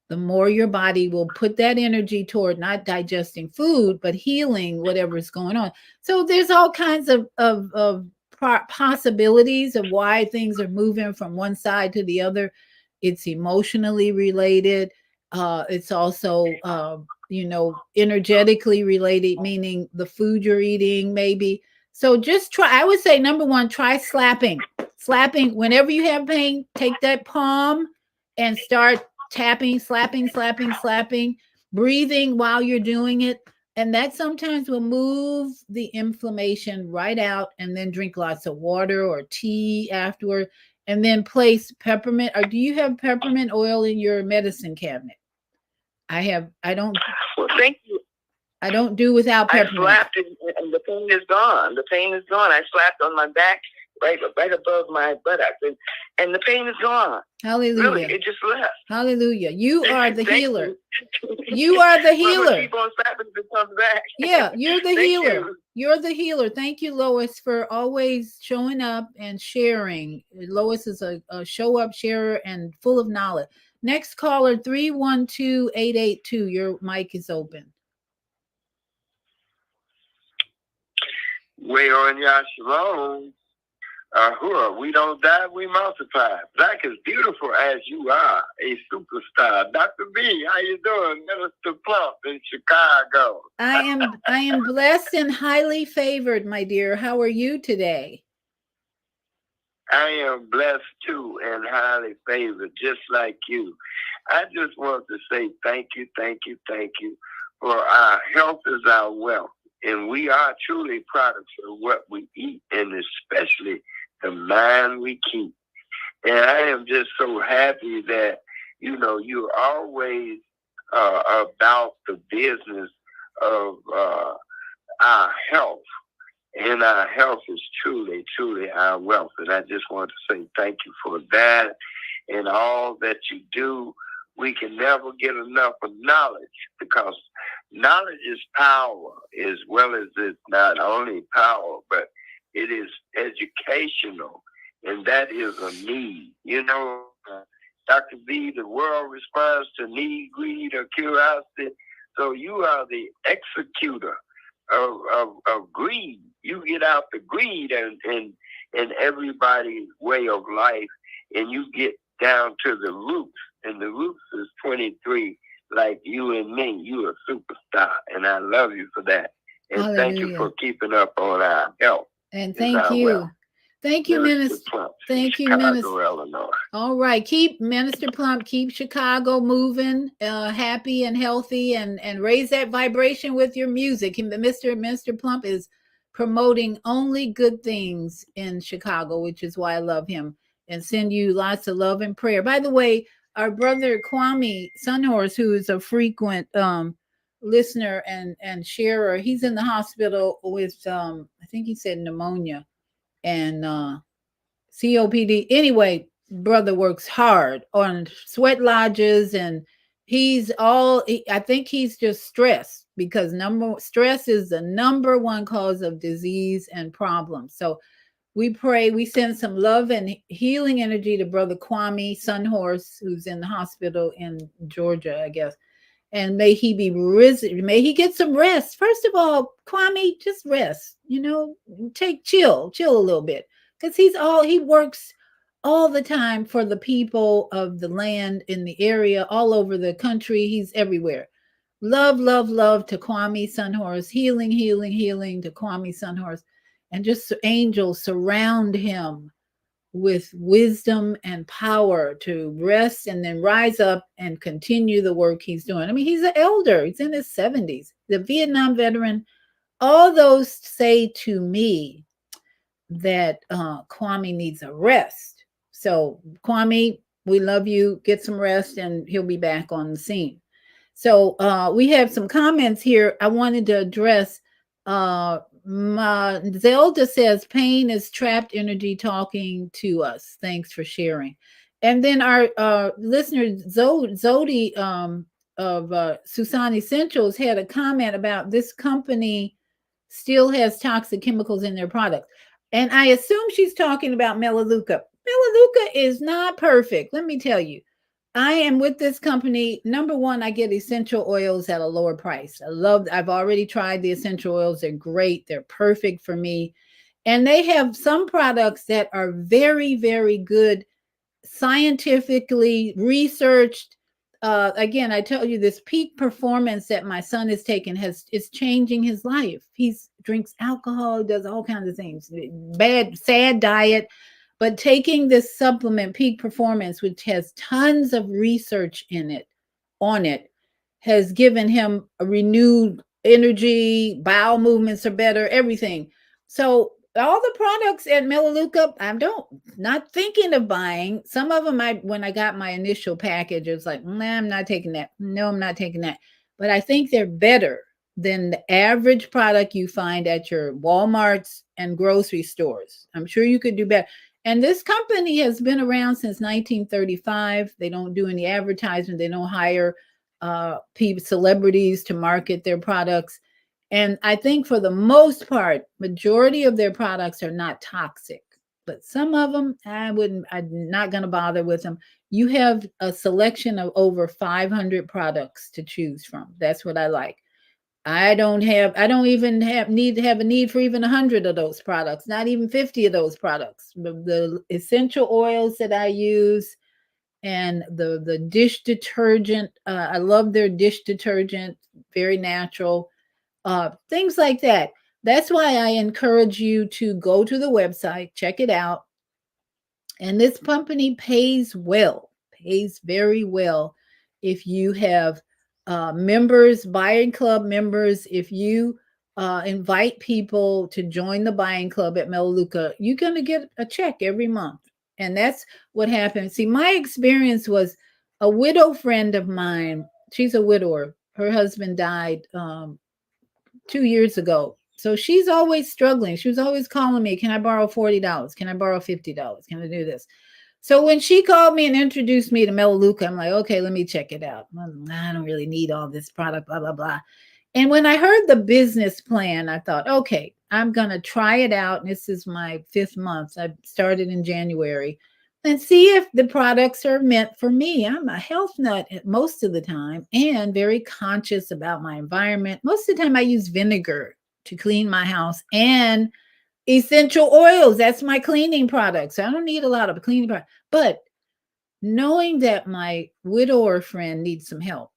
the more your body will put that energy toward not digesting food, but healing whatever's going on. So there's all kinds of possibilities of why things are moving from one side to the other. It's emotionally related. It's also, energetically related, meaning the food you're eating, maybe. So just try, I would say, number one, try slapping. Slapping, whenever you have pain, take that palm and start tapping, slapping, breathing while you're doing it. And that sometimes will move the inflammation right out. And then drink lots of water or tea afterward. And then place peppermint. Or do you have peppermint oil in your medicine cabinet? I don't. Well, thank you. I don't do without peppermint. I slapped it, and the pain is gone. The pain is gone. I slapped on my back, right above my buttocks, and the pain is gone. Hallelujah. Really, it just left. Hallelujah. You are the healer. You are the healer. Keep on slapping it comes back. Yeah, you're the healer. You're the healer. Thank you, Lois, for always showing up and sharing. Lois is a show up sharer and full of knowledge. Next caller, 312-882. Your mic is open. Way on Yashalom. We don't die, we multiply. Black is beautiful as you are, a superstar. Dr. B, how you doing? Minister Plump in Chicago. I am blessed and highly favored, my dear. How are you today? I am blessed too and highly favored, just like you. I just want to say thank you for our health is our wealth. And we are truly products of what we eat, and especially the mind we keep. And I am just so happy that, you're always about the business of our health. And our health is truly, truly our wealth. And I just want to say thank you for that and all that you do. We can never get enough of knowledge, because knowledge is power, as well as it's not only power, but it is educational, and that is a need. Dr. B, the world responds to need, greed, or curiosity. So you are the executor of greed. You get out the greed and everybody's way of life, and you get down to the roots. And the roots is 23, like you and me. You a superstar, and I love you for that. And Hallelujah. Thank you for keeping up on our health. And thank you. Well. Thank you, Minister. Plump, thank you, Chicago, Minister. Illinois. All right. Keep Minister Plump, keep Chicago moving, happy and healthy, and raise that vibration with your music. Minister Plump is promoting only good things in Chicago, which is why I love him, and send you lots of love and prayer. By the way, our brother Kwame Sunhorse, who is a frequent listener and sharer, he's in the hospital with I think he said pneumonia and COPD. Anyway, brother works hard on sweat lodges, and I think he's just stressed, because stress is the number one cause of disease and problems. So we pray, we send some love and healing energy to Brother Kwame Sunhorse, who's in the hospital in Georgia, I guess. And may he be risen. May he get some rest. First of all, Kwame, just rest. Chill a little bit, because he works all the time for the people of the land in the area, all over the country. He's everywhere. Love to Kwame Sunhorse. Healing to Kwame Sunhorse. And just angels surround him with wisdom and power to rest and then rise up and continue the work he's doing. I mean, he's an elder. He's in his 70s, the Vietnam veteran. All those say to me that Kwame needs a rest. So Kwame, we love you. Get some rest, and he'll be back on the scene. So we have some comments here I wanted to address. Zelda says pain is trapped energy talking to us. Thanks for sharing. And then our listener Zodi of Susan Essentials had a comment about this company still has toxic chemicals in their product. And I assume she's talking about Melaleuca. Melaleuca is not perfect. Let me tell you. I am with this company. Number one, I get essential oils at a lower price. I've already tried the essential oils. They're great. They're perfect for me. And they have some products that are very, very good, scientifically researched. Again, I tell you, this peak performance that my son has taken is changing his life. He drinks alcohol, does all kinds of things, bad, sad diet. But taking this supplement, Peak Performance, which has tons of research on it, has given him a renewed energy, bowel movements are better, everything. So all the products at Melaleuca, not thinking of buying. Some of them, when I got my initial package, it was like, nah, I'm not taking that. No, I'm not taking that. But I think they're better than the average product you find at your Walmarts and grocery stores. I'm sure you could do better. And this company has been around since 1935. They don't do any advertisement. They don't hire celebrities to market their products. And I think for the most part, majority of their products are not toxic. But some of them, I'm not going to bother with them. You have a selection of over 500 products to choose from. That's what I like. I don't even need to have a need for even 100 of those products, not even 50 of those products. The essential oils that I use and the dish detergent, I love their dish detergent, very natural, things like that. That's why I encourage you to go to the website, check it out. And this company pays very well if you have members, buying club members. If you invite people to join the buying club at Melaleuca, you're going to get a check every month. And that's what happened. See, my experience was a widow friend of mine. She's a widower. Her husband died 2 years ago. So she's always struggling. She was always calling me, can I borrow $40? Can I borrow $50? Can I do this? So when she called me and introduced me to Melaleuca, I'm like, okay, let me check it out. I don't really need all this product, blah, blah, blah. And when I heard the business plan, I thought, okay, I'm going to try it out. And this is my 5th month. I started in January. And see if the products are meant for me. I'm a health nut most of the time and very conscious about my environment. Most of the time I use vinegar to clean my house and essential oils. That's my cleaning products. I don't need a lot of cleaning products. But knowing that my widower friend needs some help,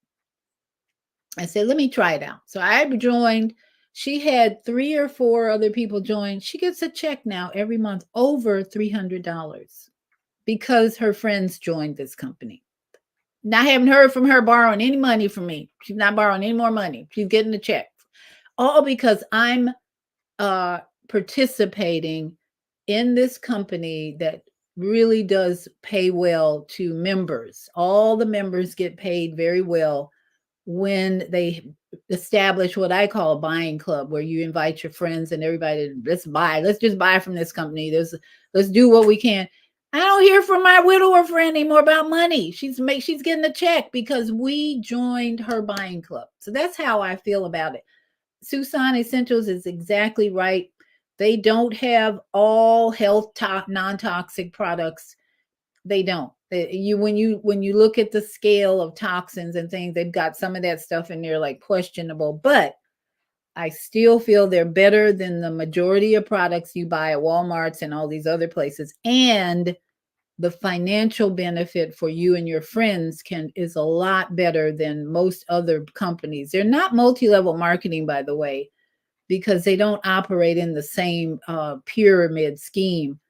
I said, let me try it out. So I joined. She had 3 or 4 other people join. She gets a check now every month over $300 because her friends joined this company. Now, I haven't heard from her borrowing any money from me. She's not borrowing any more money. She's getting a check. All because I'm participating in this company that really does pay well to members. All the members get paid very well when they establish what I call a buying club, where you invite your friends and everybody, let's just buy from this company. Let's do what we can. I don't hear from my widower friend anymore about money. She's getting a check because we joined her buying club. So that's how I feel about it. Susan Essentials is exactly right. They don't have all health non-toxic products. They don't. When you look at the scale of toxins and things, they've got some of that stuff in there like questionable, but I still feel they're better than the majority of products you buy at Walmart's and all these other places. And the financial benefit for you and your friends is a lot better than most other companies. They're not multi-level marketing, by the way, because they don't operate in the same pyramid scheme.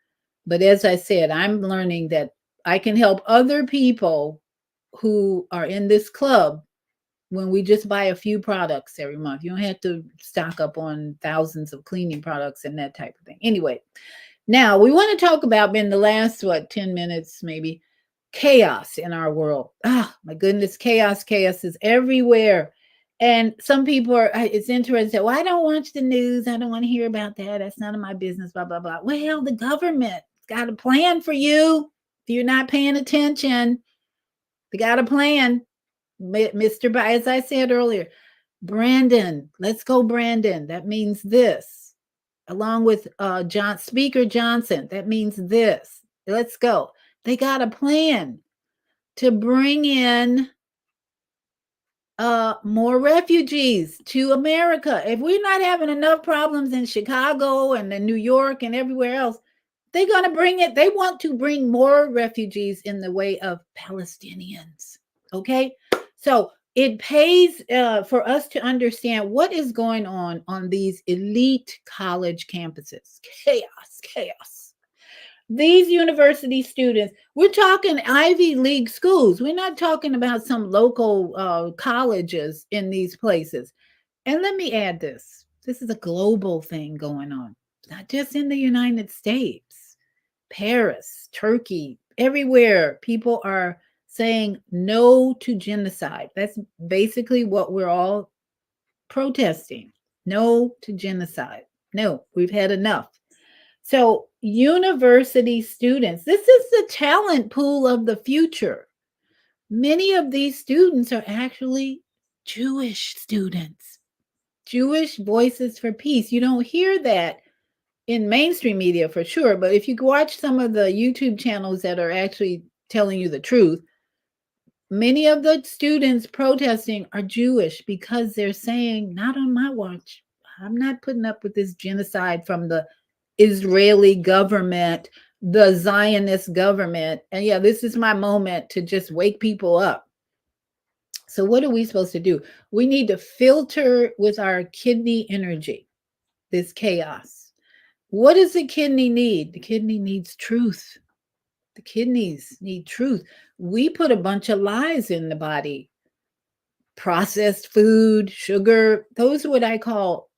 But as I said, I'm learning that I can help other people who are in this club when we just buy a few products every month. You don't have to stock up on thousands of cleaning products and that type of thing. Anyway, now we want to talk about, in the last, 10 minutes maybe, chaos in our world. Oh, my goodness, chaos is everywhere. And some people are, it's interesting. Well, I don't watch the news. I don't want to hear about that. That's none of my business, blah, blah, blah. Well, the government got a plan for you. If you're not paying attention, they got a plan. Mr. As I said earlier, Brandon, let's go, Brandon. That means this. Along with Speaker Johnson, that means this. Let's go. They got a plan to bring in more refugees to America. If we're not having enough problems in Chicago and in New York and everywhere else, they're going to bring it. They want to bring more refugees in the way of Palestinians. Okay. So it pays for us to understand what is going on these elite college campuses. Chaos. These university students, we're talking Ivy League schools. We're not talking about some local colleges in these places. And let me add this. This is a global thing going on, not just in the United States. Paris, Turkey, everywhere people are saying no to genocide. That's basically what we're all protesting. No to genocide. No, we've had enough. So university students, this is the talent pool of the future. Many of these students are actually Jewish students. Jewish Voices for Peace. You don't hear that in mainstream media for sure, but if you watch some of the YouTube channels that are actually telling you the truth, many of the students protesting are Jewish because they're saying, not on my watch. I'm not putting up with this genocide from the Israeli government, the Zionist government. And yeah, this is my moment to just wake people up. So what are we supposed to do? We need to filter with our kidney energy, this chaos. What does the kidney need? The kidney needs truth. The kidneys need truth. We put a bunch of lies in the body. Processed food, sugar, those are what I call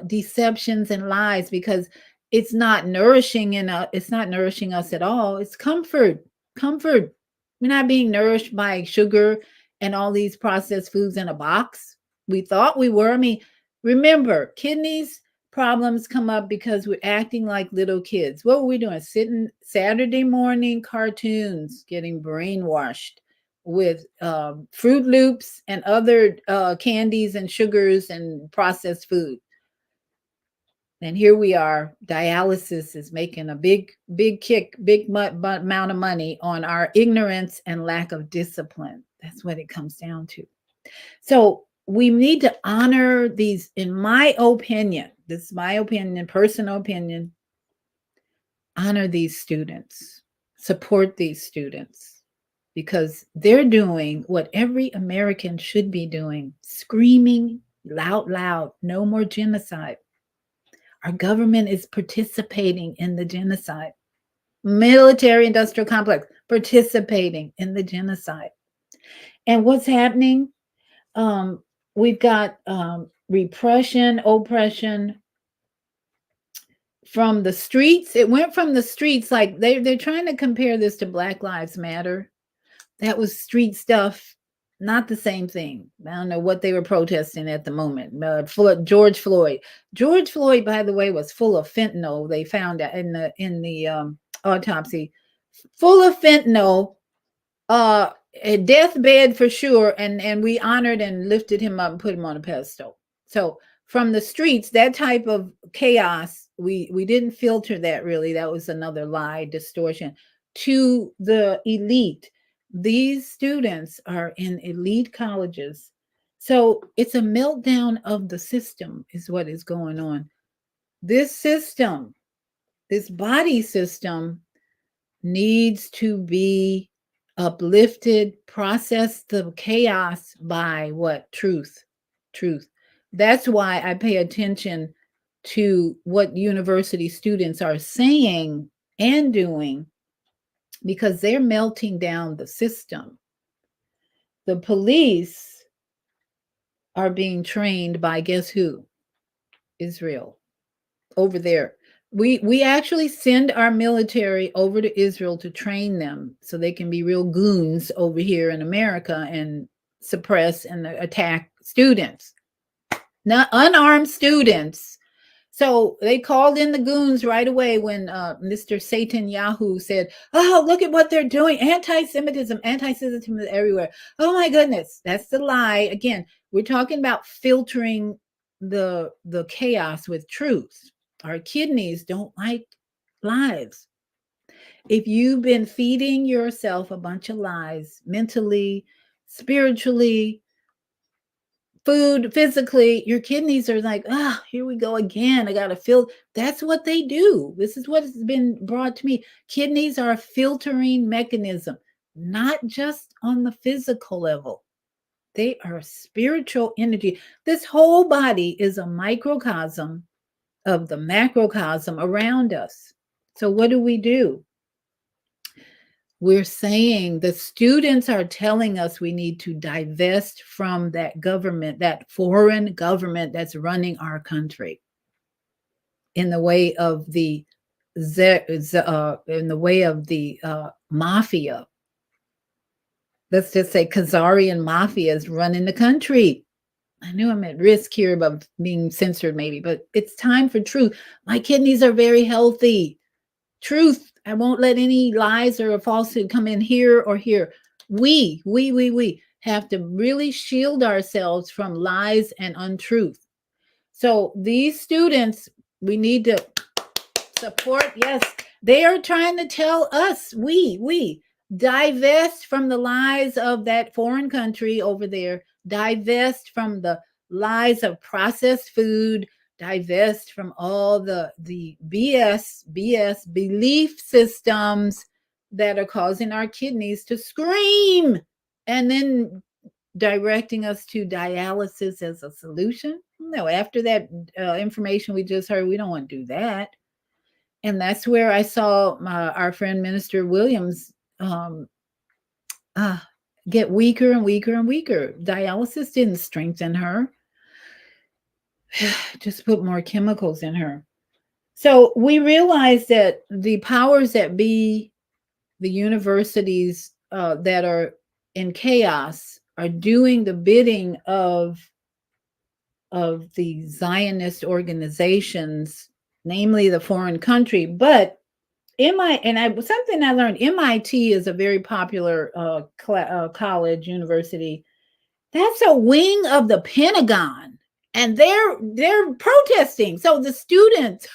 deceptions and lies, because it's not nourishing it's not nourishing us at all. It's comfort. We're not being nourished by sugar and all these processed foods in a box. We thought we were. I mean, remember, kidneys problems come up because we're acting like little kids. What were we doing? Sitting Saturday morning cartoons, getting brainwashed with Fruit Loops and other candies and sugars and processed food. And here we are. Dialysis is making a big amount of money on our ignorance and lack of discipline. That's what it comes down to. So we need to honor these, in my opinion, this is my opinion, personal opinion, honor these students, support these students, because they're doing what every American should be doing, screaming loud, no more genocide. Our government is participating in the genocide. Military industrial complex participating in the genocide. And what's happening? We've got repression, oppression from the streets. It went from the streets, like they're trying to compare this to Black Lives Matter. That was street stuff, not the same thing. I don't know what they were protesting at the moment. George Floyd. George Floyd, by the way, was full of fentanyl. They found out in the autopsy, full of fentanyl, a deathbed for sure. And we honored and lifted him up and put him on a pedestal. So from the streets, that type of chaos, we didn't filter that really. That was another lie, distortion. To the elite. These students are in elite colleges. So it's a meltdown of the system is what is going on. This system, this body system needs to be uplifted, process the chaos by what? Truth. That's why I pay attention to what university students are saying and doing, because they're melting down the system. The police are being trained by, guess who? Israel, over there. We actually send our military over to Israel to train them so they can be real goons over here in America and suppress and attack students. not unarmed students. So they called in the goons right away when Mr. Satan Yahoo said, "Oh, look at what they're doing. Anti-Semitism everywhere." Oh my goodness. That's the lie. Again, we're talking about filtering the chaos with truth. Our kidneys don't like lies. If you've been feeding yourself a bunch of lies mentally, spiritually, food, physically, your kidneys are like, here we go again. I got to feel. That's what they do. This is what has been brought to me. Kidneys are a filtering mechanism, not just on the physical level. They are spiritual energy. This whole body is a microcosm of the macrocosm around us. So what do? We're saying the students are telling us we need to divest from that government, that foreign government that's running our country in the way of the mafia. Let's just say Khazarian mafia is running the country. I knew I'm at risk here of being censored maybe, but it's time for truth. My kidneys are very healthy. Truth. I won't let any lies or falsehood come in here or here. We have to really shield ourselves from lies and untruth. So these students, we need to support. Yes, they are trying to tell us, we divest from the lies of that foreign country over there, divest from the lies of processed food, divest from all the BS belief systems that are causing our kidneys to scream, and then directing us to dialysis as a solution. No, after that information we just heard, we don't want to do that. And that's where I saw our friend Minister Williams get weaker and weaker and weaker. Dialysis didn't strengthen her. Just put more chemicals in her. So we realized that the powers that be, the universities that are in chaos, are doing the bidding of the Zionist organizations, namely the foreign country. But something I learned, MIT is a very popular college, university. That's a wing of the Pentagon, and they're protesting. So the students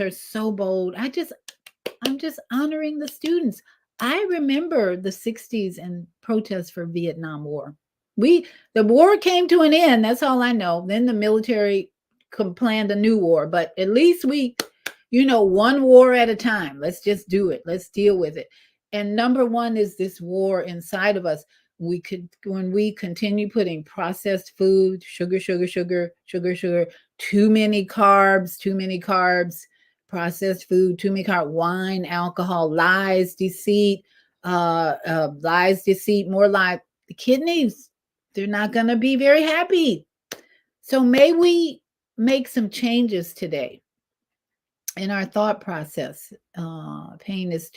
are so bold. I'm just honoring the students. I remember the 60s and protests for Vietnam War. The war came to an end. That's all I know. Then the military planned a new war, but at least one war at a time. Let's just do it. Let's deal with it. And number one is this war inside of us. When we continue putting processed food, sugar, too many carbs, processed food, too many carbs, wine, alcohol, lies, deceit, more lies. The kidneys, they're not going to be very happy. So may we make some changes today in our thought process. Pain is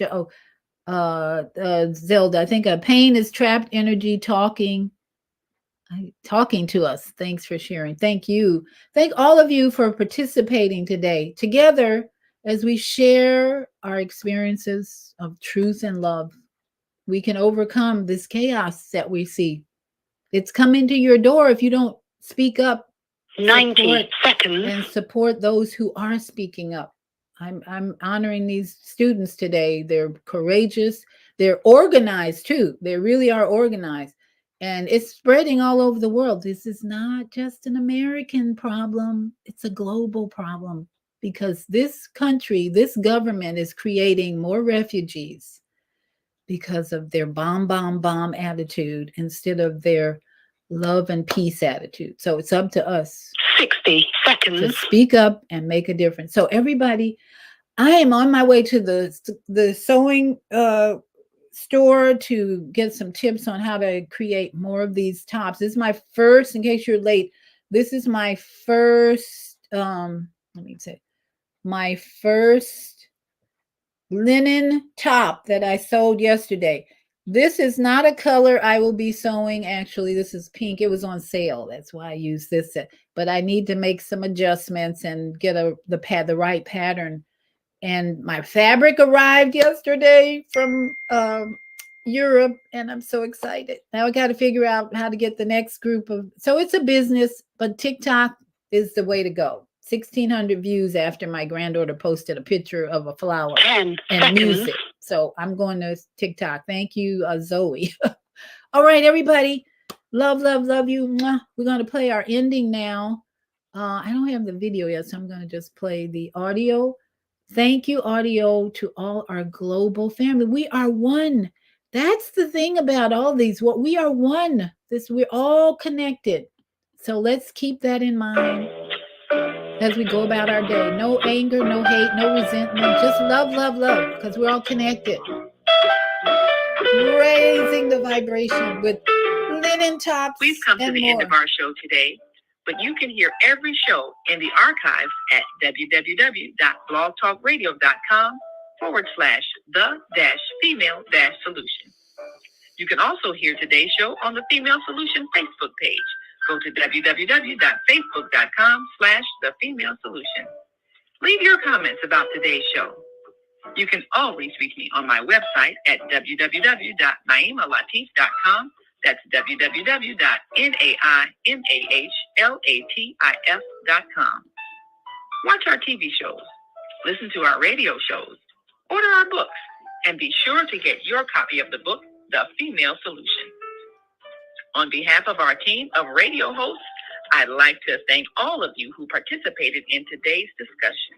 Zelda, I think pain is trapped energy talking to us. Thanks for sharing. Thank you. Thank all of you for participating today. Together, as we share our experiences of truth and love, we can overcome this chaos that we see. It's coming to your door if you don't speak up. 90 seconds. And support those who are speaking up. I'm honoring these students today. They're courageous. They're organized too. They really are organized. And it's spreading all over the world. This is not just an American problem. It's a global problem, because this country, this government is creating more refugees because of their bomb attitude instead of their love and peace attitude. So it's up to us 60 seconds to speak up and make a difference. So everybody, I am on my way to the sewing store to get some tips on how to create more of these tops. This is my first, in case you're late, this is my first, my first linen top that I sewed yesterday. This is not a color I will be sewing. Actually, this is pink. It was on sale. That's why I use this set. But I need to make some adjustments and get the right pattern. And my fabric arrived yesterday from Europe, and I'm so excited. Now I got to figure out how to get the next group of. So it's a business, but TikTok is the way to go. 1,600 views after my granddaughter posted a picture of a flower and music. So I'm going to TikTok. Thank you, Zoe. All right, everybody. Love, love, love you. Mwah. We're going to play our ending now. I don't have the video yet, so I'm going to just play the audio. Thank you, audio, to all our global family. We are one. That's the thing about all these. What we are one. We're all connected. So let's keep that in mind as we go about our day. No anger, no hate, no resentment. Just love, love, love, because we're all connected. Raising the vibration with linen tops. We've come to the end of our show today, but you can hear every show in the archives at www.blogtalkradio.com/the-female-solution. You can also hear today's show on the Female Solution Facebook page. Go to www.facebook.com/the-female-solution. Leave your comments about today's show. You can always reach me on my website at www.naimalatif.com. That's www.naimalatif.com. Watch our TV shows, listen to our radio shows, order our books, and be sure to get your copy of the book, The Female Solution. On behalf of our team of radio hosts, I'd like to thank all of you who participated in today's discussion.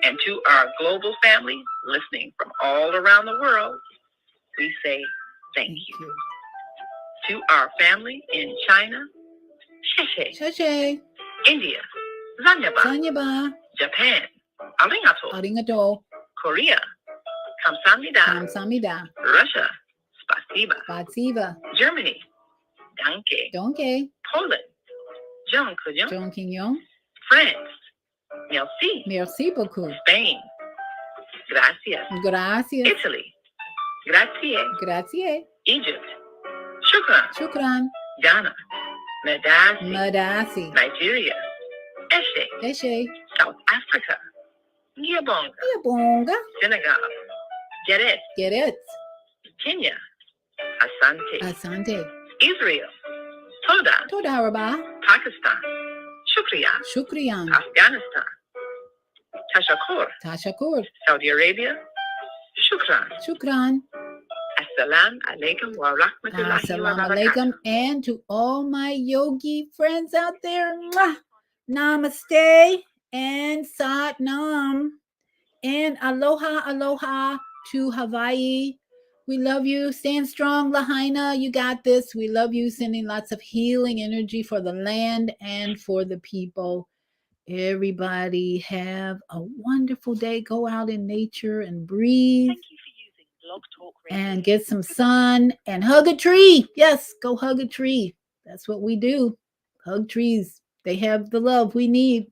And to our global family listening from all around the world, we say thank you. To our family in China, Sheshe. India, Zanyaba. Zanyaba. Japan, arigato. Arigato. Korea, kamsamnida. Kamsamnida. Russia, spasiba. Spasiba. Germany, danke. Danke. Poland, Jean-Claude. Jean-Quignon. France, merci. Merci beaucoup. Spain, gracias. Gracias. Italy, grazie. Grazie. Egypt, shukran. Shukran. Ghana, medasi. Medasi. Nigeria, eshe. Eshe. South Africa, ngiyabonga. Ngiyabonga. Senegal, geret. Geret. Kenya, asante. Asante. Israel, toda. Toda rabba. Pakistan, shukriya. Shukriyan. Afghanistan, tashakur. Tashakur. Saudi Arabia, shukran. Shukran. Assalamu alaikum wa rahmatullahi wa Assalamu barakatuh. alaikum. And to all my yogi friends out there, mwah, namaste and sat nam and aloha, aloha to Hawaii. We love you. Stand strong, Lahaina. You got this. We love you. Sending lots of healing energy for the land and for the people. Everybody have a wonderful day. Go out in nature and breathe. Thank you for using Blog Talk Radio. And get some sun and hug a tree. Yes, go hug a tree. That's what we do. Hug trees. They have the love we need.